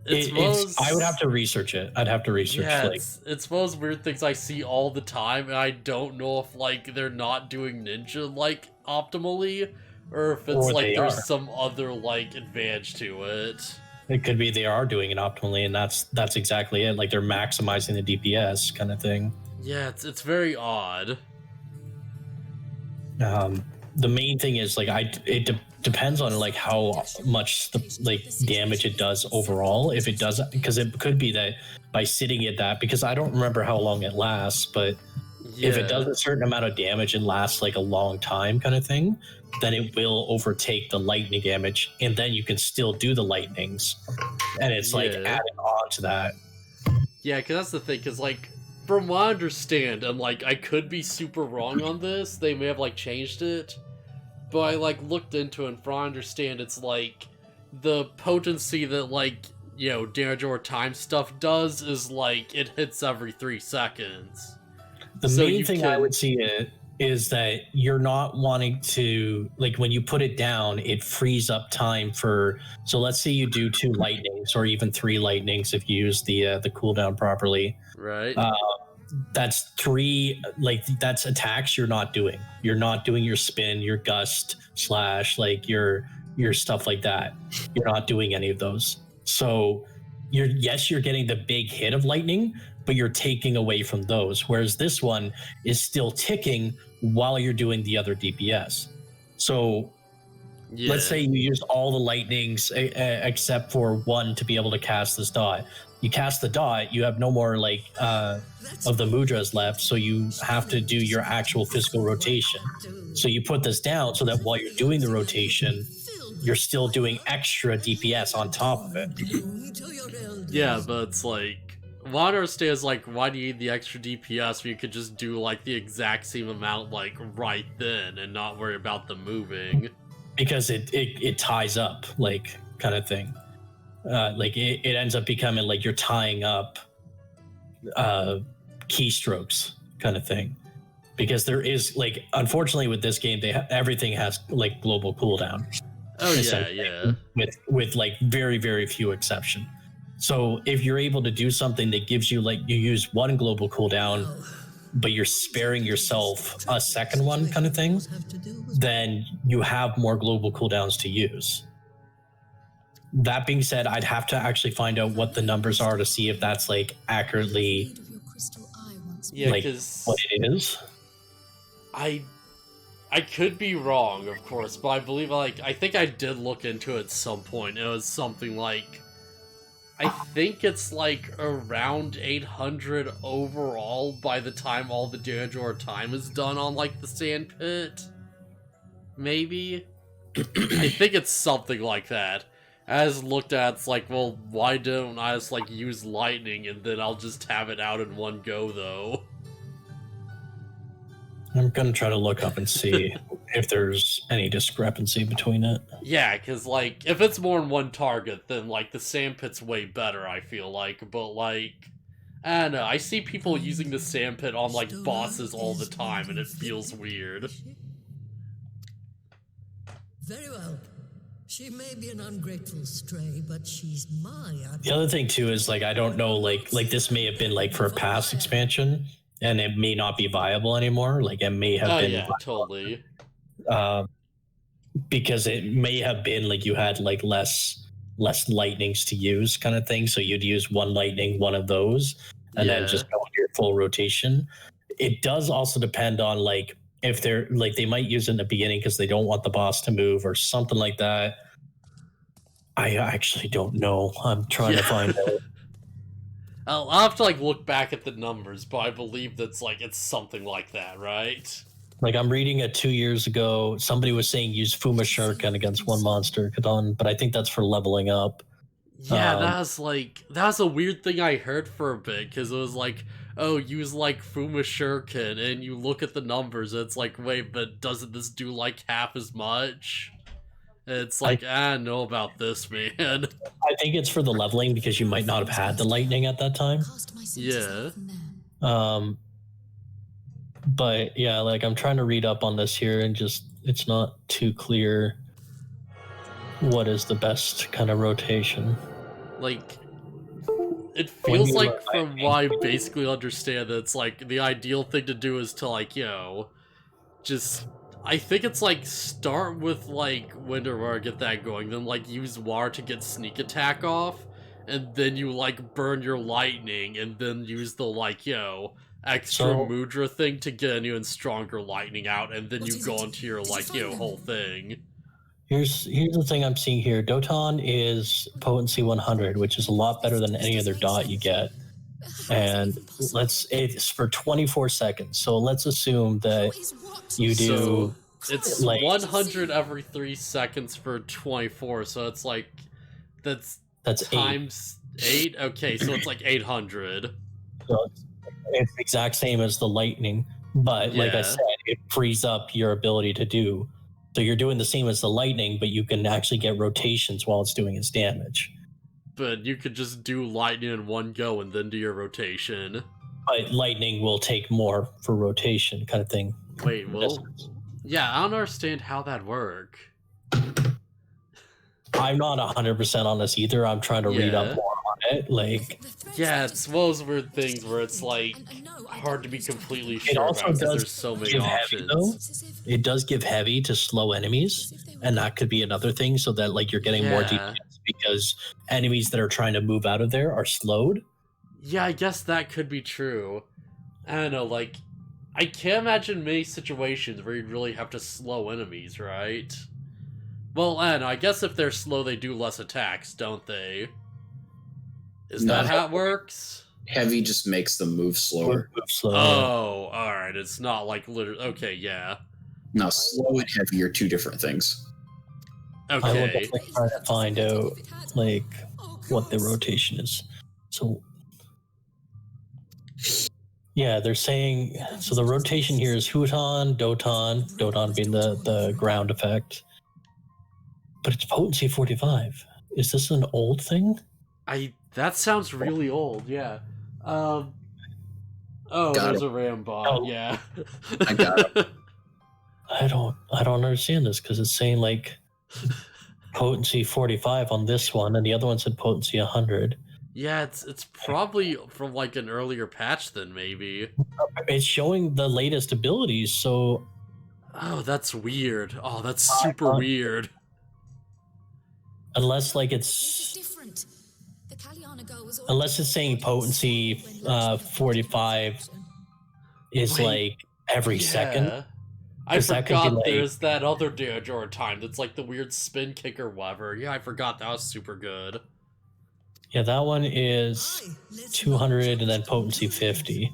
I would have to research it. I'd have to research. Yeah, it's one of those weird things I see all the time, and I don't know if like they're not doing ninja like optimally, or if it's like there's some other like advantage to it. It could be they are doing it optimally, and that's exactly it. Like they're maximizing the DPS kind of thing. Yeah, it's very odd. The main thing is like it depends on like how much damage it does overall. If it does, because it could be that by sitting at that, because I don't remember how long it lasts, but if it does a certain amount of damage and lasts like a long time kind of thing, then it will overtake the lightning damage, and then you can still do the lightnings, and it's like adding on to that. Yeah, because that's the thing, because like from what I understand, and like I could be super wrong on this, they may have like changed it, but I like looked into it, and from what I understand, it's like the potency that like, you know, damage over time stuff does is like it hits every 3 seconds. The main thing I would see is that you're not wanting to, like, when you put it down, it frees up time for, so let's say you do 2 lightnings or even 3 lightnings if you use the cooldown properly. Right. That's 3, like, that's attacks you're not doing. You're not doing your spin, your gust, slash, like, your stuff like that. You're not doing any of those. So you're getting the big hit of lightning, but you're taking away from those. Whereas this one is still ticking while you're doing the other DPS. So let's say you use all the lightnings except for 1 to be able to cast this dot. You cast the dot, you have no more like of the mudras left, so you have to do your actual physical rotation. So you put this down so that while you're doing the rotation, you're still doing extra DPS on top of it. Yeah, but it's like, what I understand is like, why do you need the extra DPS when you could just do like the exact same amount like right then and not worry about the moving? Because it ties up, like, kind of thing. Like it ends up becoming like you're tying up keystrokes kind of thing. Because there is, like, unfortunately with this game, everything has like global cooldown. Oh yeah. With like very, very few exception. So if you're able to do something that gives you, like, you use 1 global cooldown but you're sparing yourself a second one kind of thing, then you have more global cooldowns to use. That being said, I'd have to actually find out what the numbers are to see if that's like accurately like what it is. I could be wrong, of course, but I believe I think I did look into it at some point. It was something like, I think it's like around 800 overall by the time all the damage or time is done on like the sand pit. Maybe? I think it's something like that. As looked at, it's like, well, why don't I just like use lightning and then I'll just have it out in one go though? I'm gonna try to look up and see if there's any discrepancy between it. Yeah, because, like, if it's more than one target, then, like, the sandpit's way better, I feel like. But, like, I don't know. I see people using the sandpit on, like, bosses all the time, and it feels weird. Very well. She may be an ungrateful stray, but she's my... The other thing, too, is, like, I don't know, like this may have been, like, for a past expansion, and it may not be viable anymore. Like, it may have been... yeah, totally. Because it may have been, like, you had, like, less lightnings to use kind of thing, so you'd use one lightning, one of those, and then just go into your full rotation. It does also depend on, like, if they're, like, they might use it in the beginning because they don't want the boss to move or something like that. I actually don't know. I'm trying to find out. I'll have to, like, look back at the numbers, but I believe that's, like, it's something like that, right? Like, I'm reading it 2 years ago. Somebody was saying use Fuma Shuriken against one monster, Kadon, but I think that's for leveling up. Yeah, that was a weird thing I heard for a bit, because it was like, oh, use, like, Fuma Shuriken, and you look at the numbers, and it's like, wait, but doesn't this do, like, half as much? And it's like, I don't know about this, man. I think it's for the leveling, because you might not have had the lightning at that time. Yeah. But, yeah, like, I'm trying to read up on this here, and just, it's not too clear what is the best kind of rotation. Like, it feels like, from what I basically understand, that it's like the ideal thing to do is to, like, you know, just, I think it's like start with like Winterwar, get that going, then like use War to get sneak attack off, and then you like burn your lightning, and then use the, like, you know, extra Mudra thing to get a new and stronger lightning out, and then you go into your, like, you know, whole thing. Here's the thing I'm seeing here. Doton is potency 100, which is a lot better than any other dot you get. And it's for 24 seconds. So let's assume that you do... So it's like 100 every 3 seconds for 24, so it's like... That's times 8? Okay, so it's like 800. So it's the exact same as the lightning, but like I said, it frees up your ability to do... So you're doing the same as the lightning, but you can actually get rotations while it's doing its damage. But you could just do lightning in one go and then do your rotation. But lightning will take more for rotation kind of thing. Wait, well... Yeah, I don't understand how that work. I'm not 100% on this either. I'm trying to read up more on it. Like, yeah, it's one of those weird things where it's like hard to be completely sure about because there's so many options. It does give heavy to slow enemies, and that could be another thing, so that like you're getting more DPS because enemies that are trying to move out of there are slowed. Yeah, I guess that could be true. I don't know, like, I can't imagine many situations where you'd really have to slow enemies, right? Well, I don't know, I guess if they're slow, they do less attacks, don't they? Is that how it works? Heavy just makes them move slower. Oh, alright, it's not like literally... Okay, yeah. No, slow and heavy are two different things. Okay. I will definitely try to find out, like, what the rotation is. So... Yeah, they're saying... So the rotation here is Huton, Doton being the ground effect. But it's potency 45. Is this an old thing? That sounds really old, yeah. Oh, there's a Rambot, yeah. I got it. I don't understand this, because it's saying, like, potency 45 on this one, and the other one said potency 100. Yeah, it's probably from like an earlier patch then maybe. It's showing the latest abilities, so. Oh, that's weird. Oh, that's super weird. Unless like it's different. The Kaliana girl was unless it's saying potency 45 is like every second. I forgot there's that other Dejora time that's like the weird spin kick or whatever. Yeah, I forgot that was super good. Yeah, that one is 200 and then potency 50.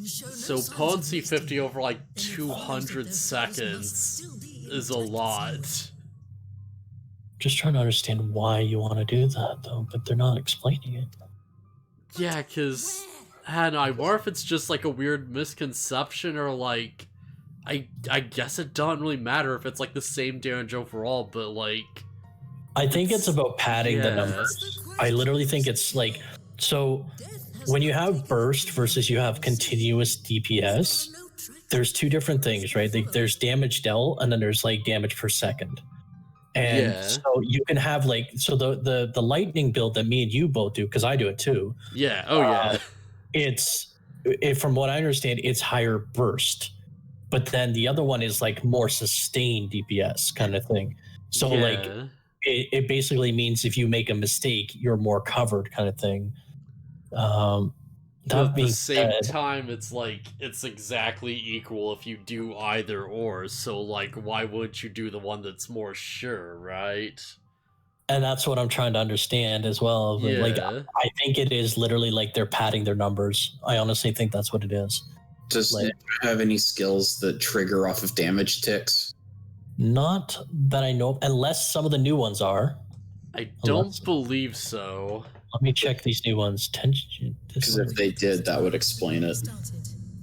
So potency 50 over like 200 seconds is a lot. Just trying to understand why you want to do that though, but they're not explaining it. Yeah, because I wonder if it's just like a weird misconception or like I guess it doesn't really matter if it's like the same damage overall, but like I think it's about padding the numbers. I literally think it's like, so when you have burst versus you have continuous DPS, there's two different things, right? There's damage dealt and then there's like damage per second. And so you can have like, so the lightning build that me and you both do, because I do it too. Yeah. Oh yeah. From what I understand, it's higher burst, but then the other one is like more sustained DPS kind of thing. So like it basically means if you make a mistake, you're more covered kind of thing. At the same time, it's like it's exactly equal if you do either or. So like, why wouldn't you do the one that's more sure, right? And that's what I'm trying to understand as well. Yeah. Like, I think it is literally like they're padding their numbers. I honestly think that's what it is. Does it have any skills that trigger off of damage ticks? Not that I know of, unless some of the new ones are. I don't believe so. Let me check these new ones. Because if they did, that would explain it.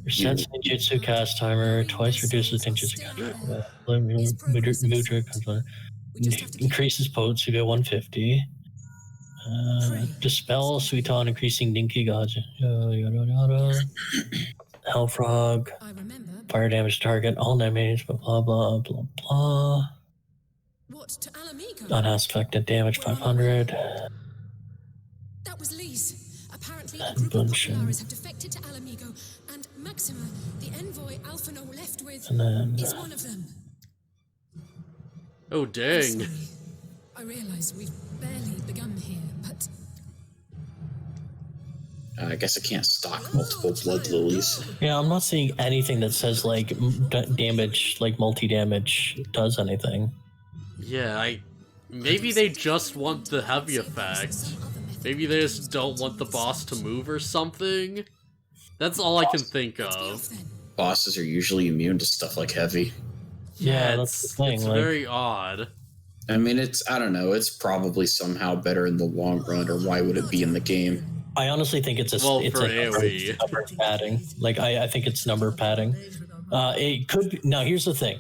Your sense ninjutsu cast timer twice reduces ninjutsu cast. Increases potency by 150. Dispel sweet on increasing Ninki Gaja. Hellfrog. Fire damage target. All damage. Blah blah blah blah. What to Alamigo? Unaffected damage 500. That was Lise. Apparently, a group of Populares have defected to Alamigo, and Maxima, the envoy Alphano left with, is one of them. Oh, dang. I realize we've barely begun here, but... I guess I can't stock multiple blood lilies. Yeah, I'm not seeing anything that says, like, damage, like, multi-damage does anything. Yeah, maybe they just want the heavy effect. Maybe they just don't want the boss to move or something. That's all I can think of. Bosses are usually immune to stuff like heavy. Yeah, that's the thing. It's very odd. I mean, I don't know, it's probably somehow better in the long run, or why would it be in the game? I honestly think it's a number padding. Like, I think it's number padding. It could be, now here's the thing.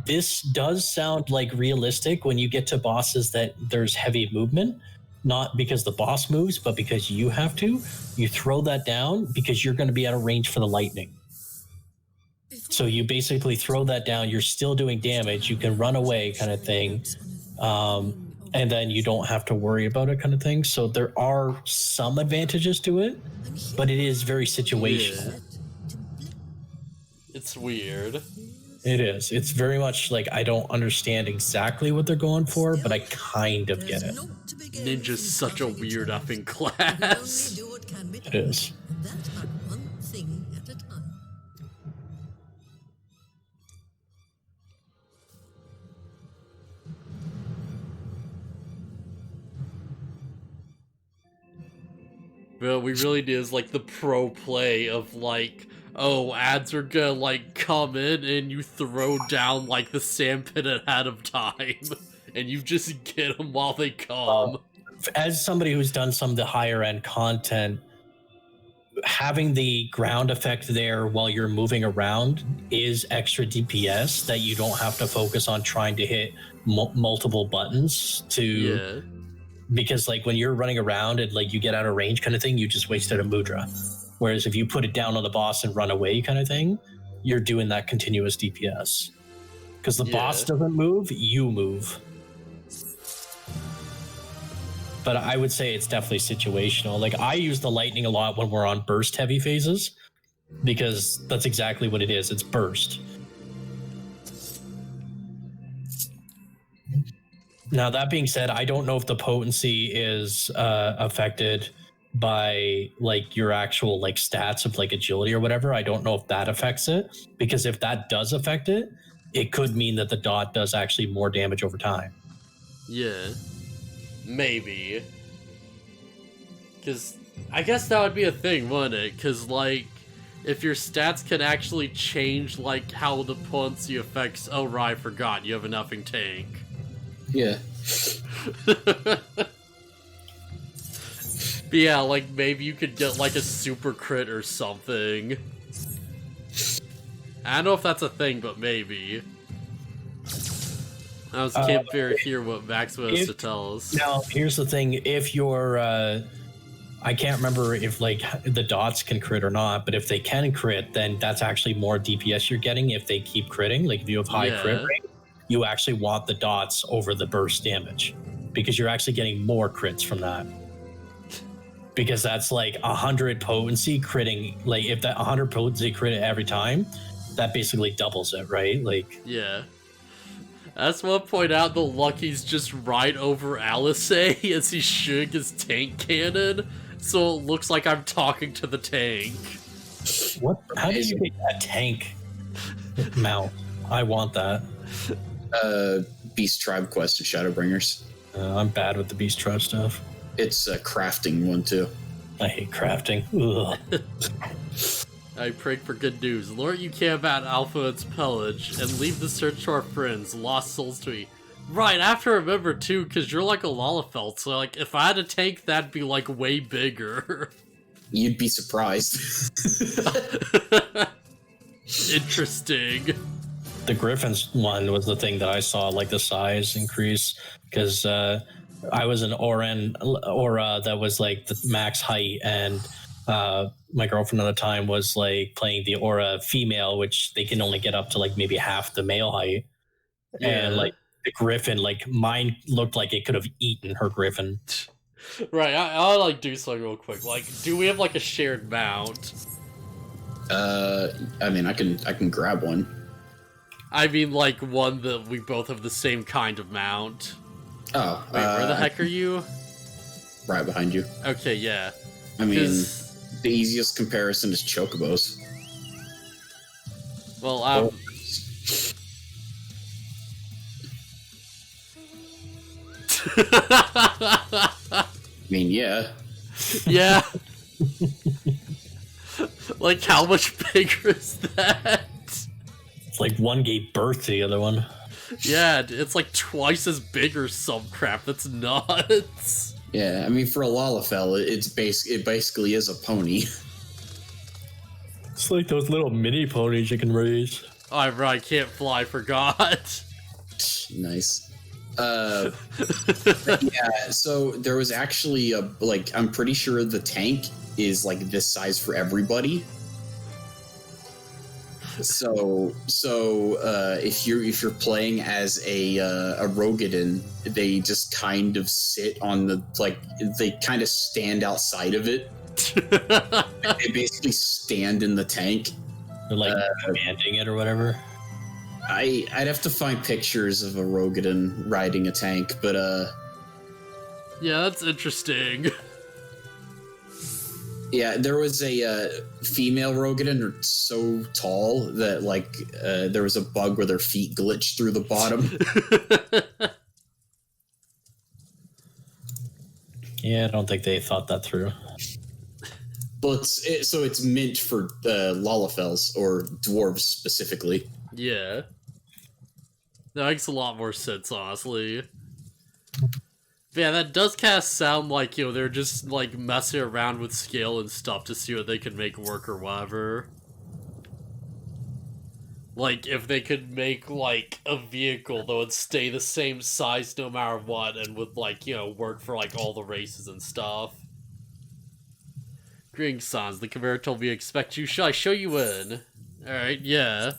This does sound like realistic when you get to bosses that there's heavy movement, not because the boss moves, but because you have to. You throw that down because you're going to be out of range for the lightning. So you basically throw that down, you're still doing damage, you can run away kind of thing, and then you don't have to worry about it kind of thing. So there are some advantages to it, but it is very situational. Yeah. It's weird. It is. It's very much like I don't understand exactly what they're going for, but I kind of get it. Ninja's such a weird effing class. It is. But we really need is like the pro play of like, oh, ads are gonna like come in and you throw down like the sandpit ahead of time and you just get them while they come. As somebody who's done some of the higher end content, having the ground effect there while you're moving around is extra DPS that you don't have to focus on trying to hit multiple buttons to... Yeah. Because like when you're running around and like you get out of range kind of thing, you just wasted a mudra. Whereas if you put it down on the boss and run away kind of thing, you're doing that continuous DPS. Because the boss doesn't move, you move. but I would say it's definitely situational. Like, I use the lightning a lot when we're on burst heavy phases, because that's exactly what it is. It's burst. Now, that being said, I don't know if the potency is affected by like your actual like stats of like agility or whatever. I don't know if that affects it, because if that does affect it, it could mean that the dot does actually more damage over time. Yeah, maybe. Because I guess that would be a thing, wouldn't it? Because like, if your stats can actually change like how the potency affects. Oh right, I forgot you have a nothing tank. Yeah. But yeah, like maybe you could get like a super crit or something. I don't know if that's a thing, but maybe. I was can't hear what Maxwell has to tell us. Now, here's the thing: if you're, I can't remember if like the dots can crit or not, but if they can crit, then that's actually more DPS you're getting if they keep critting. Like if you have high crit rate, you actually want the dots over the burst damage, because you're actually getting more crits from that. Because that's like 100 potency critting. Like if that 100 potency crit every time, that basically doubles it, right? Like, yeah. I just want to point out the Lucky's just right over Alice as he's shooting his tank cannon, so it looks like I'm talking to the tank. What? How did you get that tank mount? I want that. Beast Tribe Quest of Shadowbringers. I'm bad with the Beast Tribe stuff. It's a crafting one too. I hate crafting. Ugh. I pray for good news. Lord, you camp at Alpha and Pillage and leave the search to our friends, lost souls to me. Right, I have to remember too, because you're like a Lalafelt, so like if I had a tank, that'd be like way bigger. You'd be surprised. Interesting. The Griffin's one was the thing that I saw, like the size increase, because I was an Aura that was like the max height, and my girlfriend at the time was like playing the Aura female, which they can only get up to like maybe half the male height. Yeah. And like the Griffin, like mine looked like it could have eaten her Griffin. Right, I'll like do something real quick. Like, do we have like a shared mount? I mean, I can grab one. I mean, like one that we both have the same kind of mount. Oh, wait, where the heck are you? Right behind you. Okay, yeah. I mean, the easiest comparison is Chocobos. Well, I mean, yeah. Yeah. Like, how much bigger is that? It's like one gave birth to the other one. Yeah, it's like twice as big or some crap. That's nuts. Yeah, I mean, for a Lalafell, it basically is a pony. It's like those little mini ponies you can raise. Oh, I can't fly, forgot. Nice. Yeah, so there was actually I'm pretty sure the tank is like this size for everybody. So if you're playing as a Rogadin, they just kind of sit on the they kind of stand outside of it. They basically stand in the tank. They're like commanding it or whatever. I'd have to find pictures of a Rogadin riding a tank, but yeah, that's interesting. Yeah, there was a female Rogadin so tall that there was a bug where their feet glitched through the bottom. Yeah, I don't think they thought that through. But it's meant for Lalafells or dwarves specifically. Yeah. That makes a lot more sense, honestly. But yeah, that does kind of sound like, they're just, messing around with scale and stuff to see what they can make work or whatever. Like, if they could make, a vehicle that would stay the same size no matter what and would, work for, all the races and stuff. Greetings, Sans. The conveyor told me to expect you. Shall I show you in? Alright, yeah.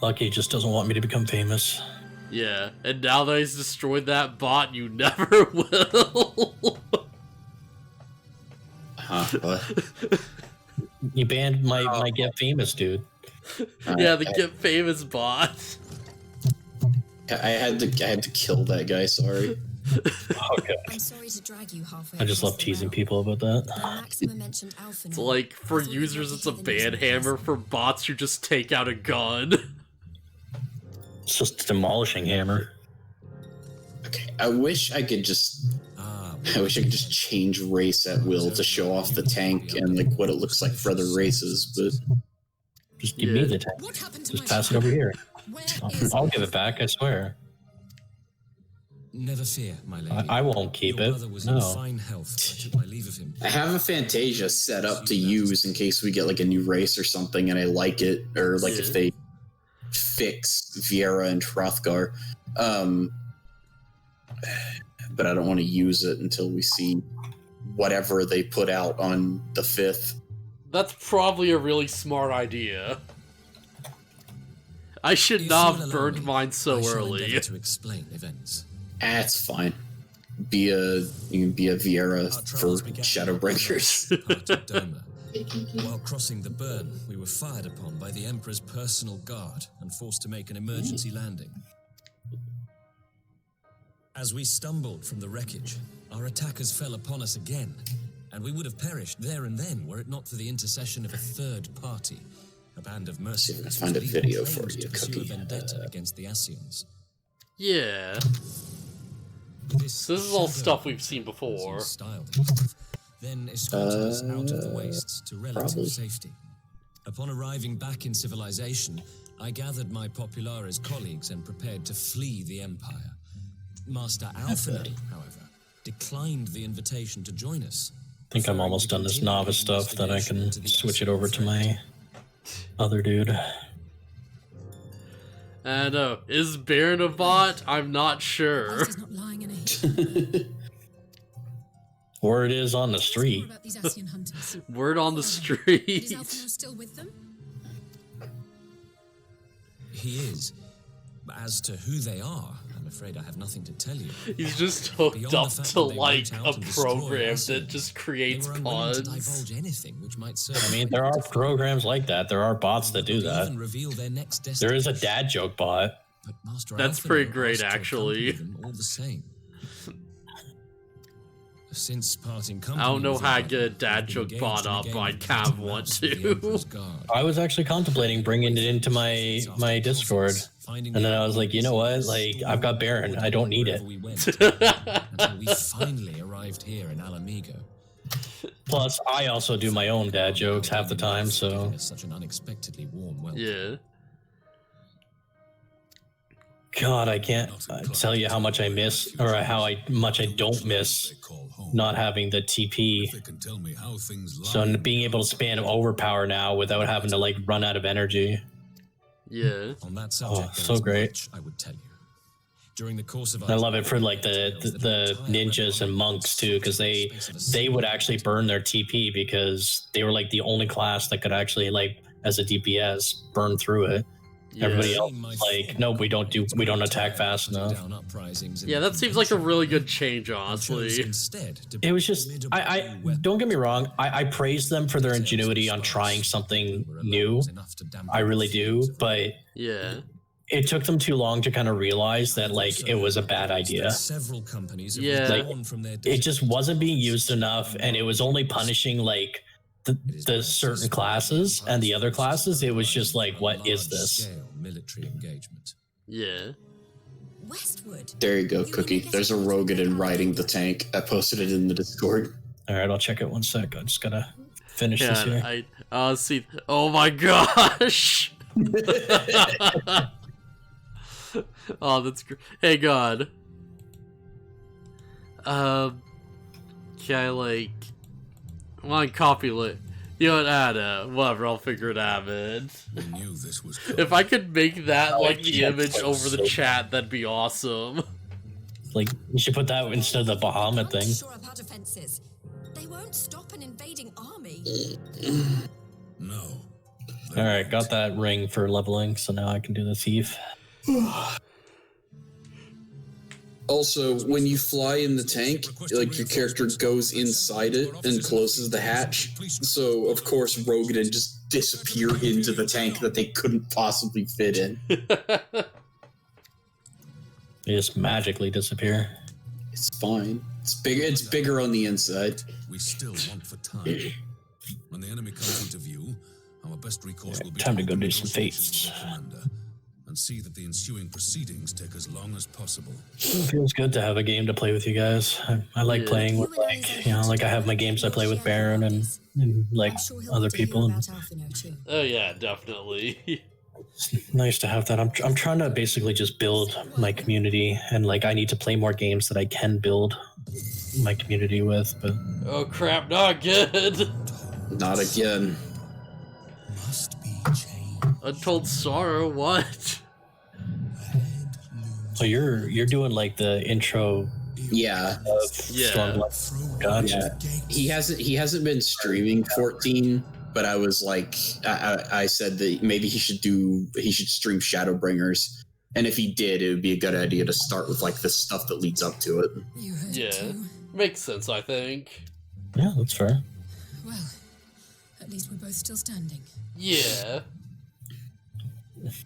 Lucky just doesn't want me to become famous. Yeah, and now that he's destroyed that bot, you never will. What? You banned my Get Famous dude. Yeah, the Get Famous bot. I had to kill that guy. Sorry. Okay. I'm sorry to drag you halfway. I just love teasing people about that. Maxima mentioned Alpha. It's like, for users, it's a ban hammer. For bots, you just take out a gun. It's just a demolishing hammer. Okay, I wish I could just change race at will to show off the tank and like what it looks like for other races, but just give me the tank. Just pass it over here. I'll give it back, I swear. Never fear, my lady. I won't keep it. No. Fine health. I took my leave of him. I have a Fantasia set up to use in case we get like a new race or something and I like it, or like if they fix Viera and Hrothgar. But I don't want to use it until we see whatever they put out on the 5th. That's probably a really smart idea. I should not have burned mine so early. To explain events. That's fine. You can be a Viera for Shadowbringers. While crossing the burn, we were fired upon by the Emperor's personal guard and forced to make an emergency landing. As we stumbled from the wreckage, our attackers fell upon us again, and we would have perished there and then were it not for the intercession of a third party, a band of mercenaries. Let's find a video for you, Cookie. Vendetta against the Ascians. Yeah. This is all stuff we've seen before. Then escorted us out of the wastes to relative safety. Upon arriving back in civilization, I gathered my Populares colleagues and prepared to flee the Empire. Master Alphinaud, however, declined the invitation to join us. I think I'm almost done this novice stuff that I can switch it over to my other dude. And is Baron a bot? I'm not sure. Word is on the street. Word on the street. Is Alphinaud still with them? He is. But as to who they are, I'm afraid I have nothing to tell you. He's just hooked up to like a program that just creates puns. I mean, there are programs like that. There are bots that do that. There is a dad joke bot. That's pretty great, actually. All the same. Since parting company, I don't know how to get a dad joke bot up, but I kind of want to. I was actually contemplating bringing it into my Discord, and then I was like, you know what? Like, I've got Baron. I don't need it. Until we finally arrived here in Alamigo. Plus, I also do my own dad jokes half the time, so. Such an unexpectedly warm welcome. Yeah. God, I can't tell you how much I miss, or how much I don't miss not having the TP. So being able to span overpower now without having to like run out of energy. Yeah. On that subject, so great. I would tell you. During the course of I love it for like the ninjas and monks too, because they would actually burn their TP because they were like the only class that could actually like as a DPS burn through it. Yeah. Everybody else like, no, we don't attack fast enough. Yeah, that seems like a really good change, honestly. It was just, I don't get me wrong, I praise them for their ingenuity on trying something new. I really do, but yeah, it took them too long to kind of realize that like it was a bad idea. Yeah, like, it just wasn't being used enough, and it was only punishing like the certain classes, and the other classes it was just like, what is this? Military engagement. Yeah. Westwood. There you go, Cookie. There's a Rogadin riding the tank. I posted it in the Discord. All right, I'll check it one sec. I just gotta finish this here. See. Oh my gosh. Oh, that's great. Hey, God. Can I like? Well, copy it. You know what, whatever, I'll figure it out, man. If I could make that, like, the image over the chat, that'd be awesome. Like, you should put that instead of the Bahamut thing. Shore up our defenses. They won't stop an invading army. No. Alright, got that ring for leveling, so now I can do the thief. Also, when you fly in the tank, like your character goes inside it and closes the hatch. So, of course, Rogue didn't just disappear into the tank that they couldn't possibly fit in. They just magically disappear. It's fine. It's bigger. It's bigger on the inside. We still want for time. When the enemy comes into view, our best recourse will be time to go do some negotiations fates. with the commander, and see that the ensuing proceedings take as long as possible. It feels good to have a game to play with you guys. I like playing with, like, you know, like I have my games I play with Baron and like other people. And Oh yeah, definitely. it's nice to have that. I'm trying to basically just build my community, and like I need to play more games that I can build my community with. But oh crap, not good. Not again. Must be changed. Untold Sorrow, what? so you're doing like the intro Yeah. of Yeah. Stormlight. Gotcha. Yeah. He hasn't been streaming 14, but I was like, I said that maybe he should stream Shadowbringers, and if he did, it would be a good idea to start with like the stuff that leads up to it. You heard it Yeah, too? makes sense, I think. Yeah, that's fair. Well, at least we're both still standing. Yeah.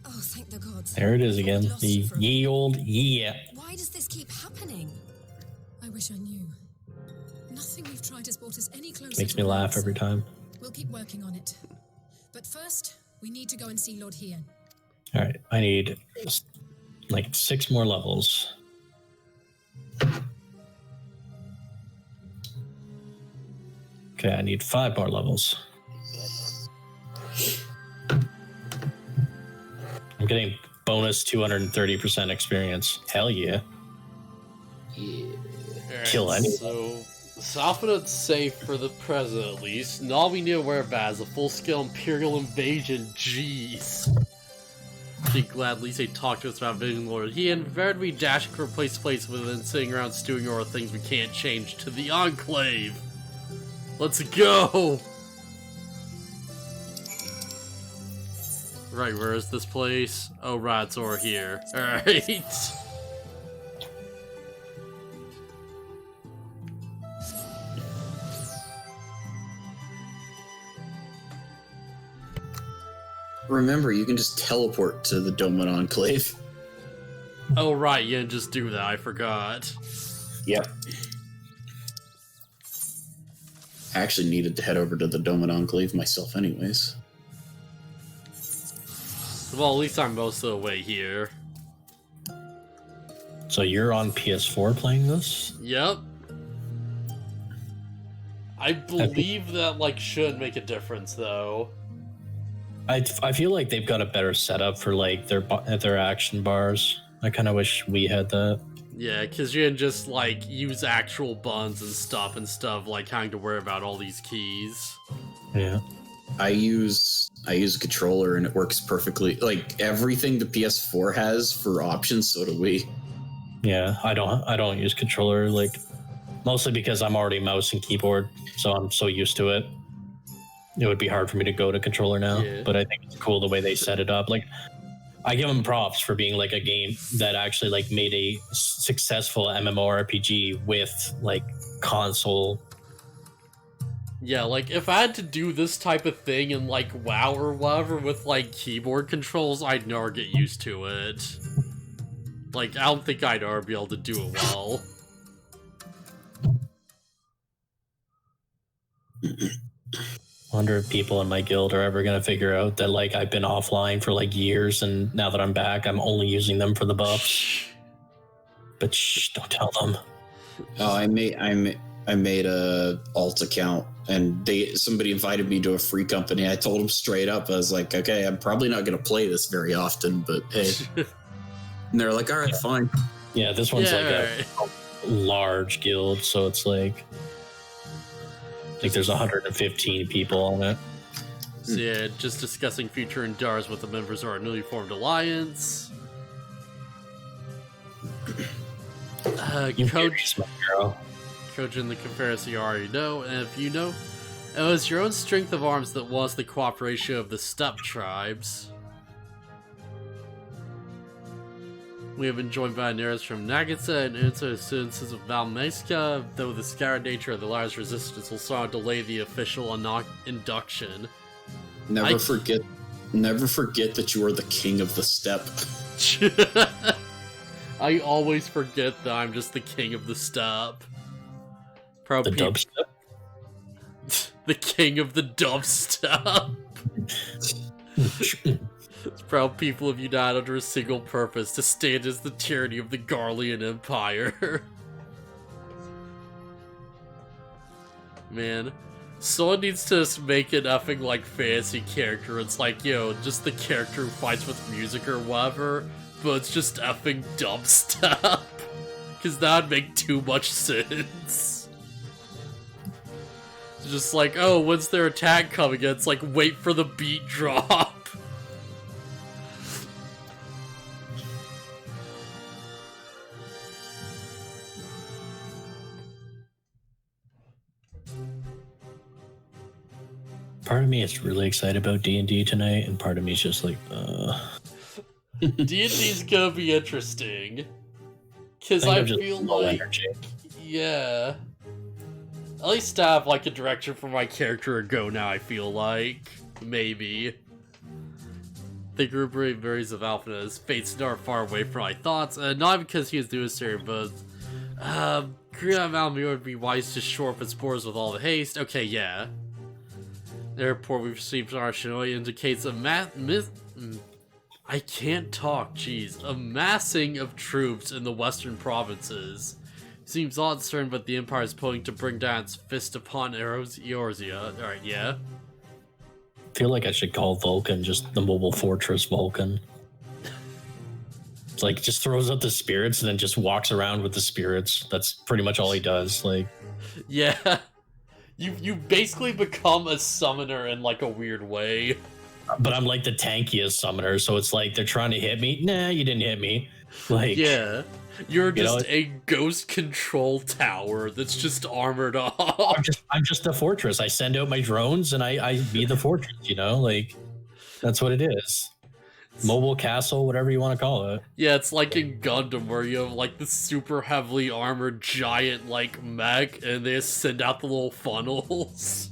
Oh, thank the gods. There it is again. Lost The you for a ye old yeah. Why does this keep happening? I wish I knew. Nothing we've tried has brought us any closer. Makes to me an laugh answer. every time. We'll keep working on it. But first, we need to go and see Lord Hien. All right, I need like 6 more levels. Okay, I need 5 more levels. I'm getting bonus 230% experience. Hell yeah. Alright, Kill anyone. So, Southwood's safe for the present at least. And all we need to worry about is a full-scale Imperial invasion. Jeez. Be glad at least they talked to us about Vision Lord. He and Verd we dashing from place to place within sitting around stewing over things we can't change to the Enclave. Let's go! Right, where is this place? Oh, right, it's over here. Alright. Remember, you can just teleport to the Doman Enclave. Oh, right, you didn't just do that, I forgot. Yep. I actually needed to head over to the Doman Enclave myself anyways. Well, at least I'm most of the way here. So you're on PS4 playing this? Yep. I believe that, like, should make a difference, though. I feel like they've got a better setup for like their action bars. I kind of wish we had that. Yeah, because you can just, like, use actual buttons and stuff, like, having to worry about all these keys. Yeah. I use a controller and it works perfectly. Like everything the PS4 has for options, so do we. Yeah, I don't use controller, like mostly because I'm already mouse and keyboard, so I'm so used to it. It would be hard for me to go to controller now, Yeah. but I think it's cool the way they set it up. Like, I give them props for being like a game that actually like made a successful MMORPG with like console. Yeah, like, if I had to do this type of thing in, like, WoW or whatever with, like, keyboard controls, I'd never get used to it. Like, I don't think I'd ever be able to do it well. Wonder if people in my guild are ever going to figure out that like I've been offline for like years, and now that I'm back, I'm only using them for the buffs. But shh, don't tell them. Oh, I made a alt account, and somebody invited me to a free company. I told them straight up, I was like, okay, I'm probably not going to play this very often, but hey. And they're like, all right, fine. Yeah, this one's Yeah, like a large guild, so it's like there's 115 people on it. So yeah, just discussing future endeavors with the members of our newly formed alliance. You Coach, my girl. Coach in the Confederacy you already know, and if you know, it was your own strength of arms that was the cooperation of the steppe tribes. We have been joined by narrators from Nagisa and instances of Valmaiska, though the scattered nature of the latter's resistance will somewhat delay the official induction. Never forget that you are the king of the steppe. I always forget that I'm just the king of the steppe. The dubstep? The king of the dubstep. Proud people have united under a single purpose, to stand as the tyranny of the Garlean Empire. Man, someone needs to make an effing, like, fantasy character. It's like, just the character who fights with music or whatever, but it's just effing dubstep. Because that would make too much sense. It's just like, oh, when's their attack coming? It's like, wait for the beat drop. Part of me is really excited about D&D tonight, and part of me is just like, D&D's gonna be interesting. Because I feel like... energy. Yeah. At least I have, like, a direction for my character to go now, I feel like. Maybe. The group varies of Alphina's fates are far away from my thoughts, not because he is doing serious, but... Kriya Malmir would be wise to shore up its borders with all the haste. Okay, yeah. The report we've received from our Shinoi indicates I can't talk, jeez. A massing of troops in the western provinces. Seems odd concerned, but the Empire is planning to bring down its fist upon Eorzea. Alright, yeah. I feel like I should call Vulcan just the mobile fortress Vulcan. It's like, just throws out the spirits and then just walks around with the spirits. That's pretty much all he does, like... Yeah. You basically become a summoner in, like, a weird way. But I'm like the tankiest summoner, so it's like, they're trying to hit me. Nah, you didn't hit me. Like, yeah. You're just a ghost control tower that's just armored up. I'm just a fortress. I send out my drones and I be the fortress, like, that's what it is. Mobile castle, whatever you want to call it. Yeah, it's like in Gundam where you have like the super heavily armored giant like mech and they just send out the little funnels.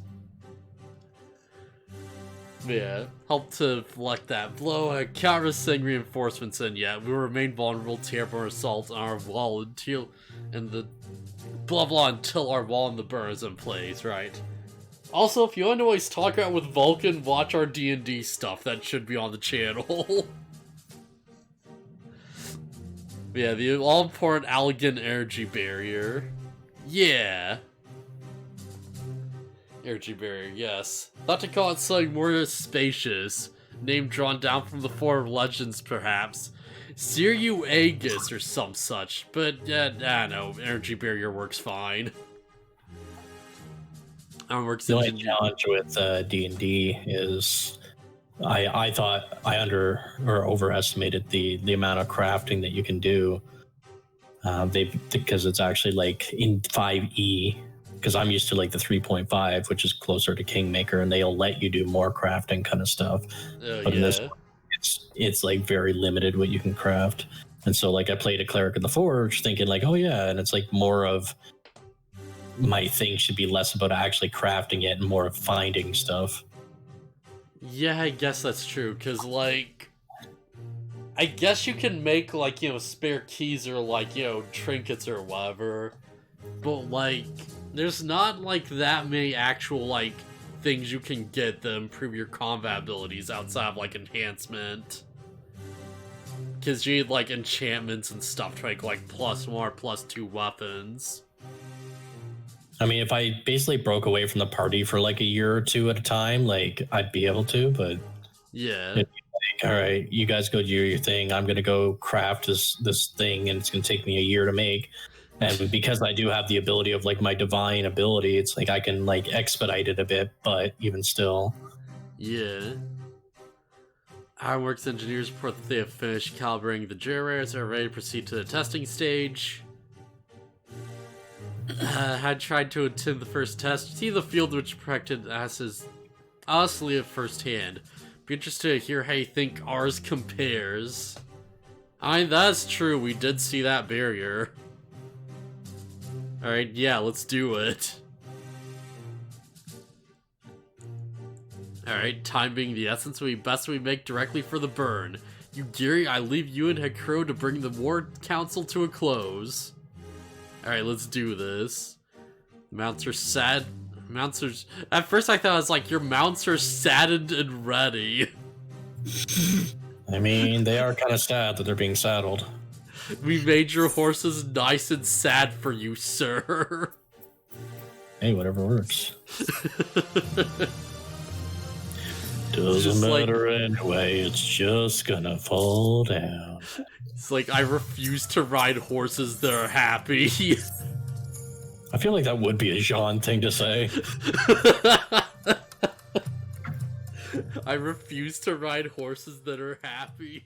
Yeah, help to deflect that blow. Can't send reinforcements in yet. We will remain vulnerable to airborne assault on our wall until the blah blah until our wall in the burn is in place, right? Also, if you want to always talk about with Vulcan, watch our D&D stuff. That should be on the channel. Yeah, the all-important Allegan energy barrier. Yeah. Energy barrier, yes. Thought to call it something more spacious. Name drawn down from the Four Legends, perhaps. Siriu Aegis or some such. But, I don't know. Energy barrier works fine. The only challenge with D&D is I thought I overestimated the amount of crafting that you can do. Because it's actually like in 5e, because I'm used to like the 3.5, which is closer to Kingmaker, and they'll let you do more crafting kind of stuff. But in this one, it's like very limited what you can craft. And so like I played a Cleric in the Forge thinking like, oh yeah, and it's like more of my thing should be less about actually crafting it and more of finding stuff. Yeah, I guess that's true, because, like, I guess you can make, like, spare keys or, like, trinkets or whatever, but, like, there's not, like, that many actual, like, things you can get that improve your combat abilities outside of, like, enhancement. Because you need, like, enchantments and stuff to make, like, +1 +2 weapons. I mean, if I basically broke away from the party for like a year or two at a time, like I'd be able to, but yeah. Like, all right, you guys go do your thing. I'm gonna go craft this thing, and it's gonna take me a year to make. And because I do have the ability of like my divine ability, it's like I can like expedite it a bit, but even still. Yeah. Ironworks engineers report that they have finished calibrating the generators and are ready to proceed to the testing stage. Had tried to attend the first test. See the field which protected asses honestly at first hand. Be interested to hear how you think ours compares. That's true. We did see that barrier. Alright, yeah, let's do it. Alright, time being the essence, best we make directly for the burn. Gary, I leave you and Hecro to bring the Ward Council to a close. Alright, let's do this. Mounts are sad. At first I thought it was like, your mounts are saddened and ready. I mean, they are kind of sad that they're being saddled. We made your horses nice and sad for you, sir. Hey, whatever works. Doesn't matter anyway, it's just gonna fall down. It's like, I refuse to ride horses that are happy. I feel like that would be a Jean thing to say. I refuse to ride horses that are happy.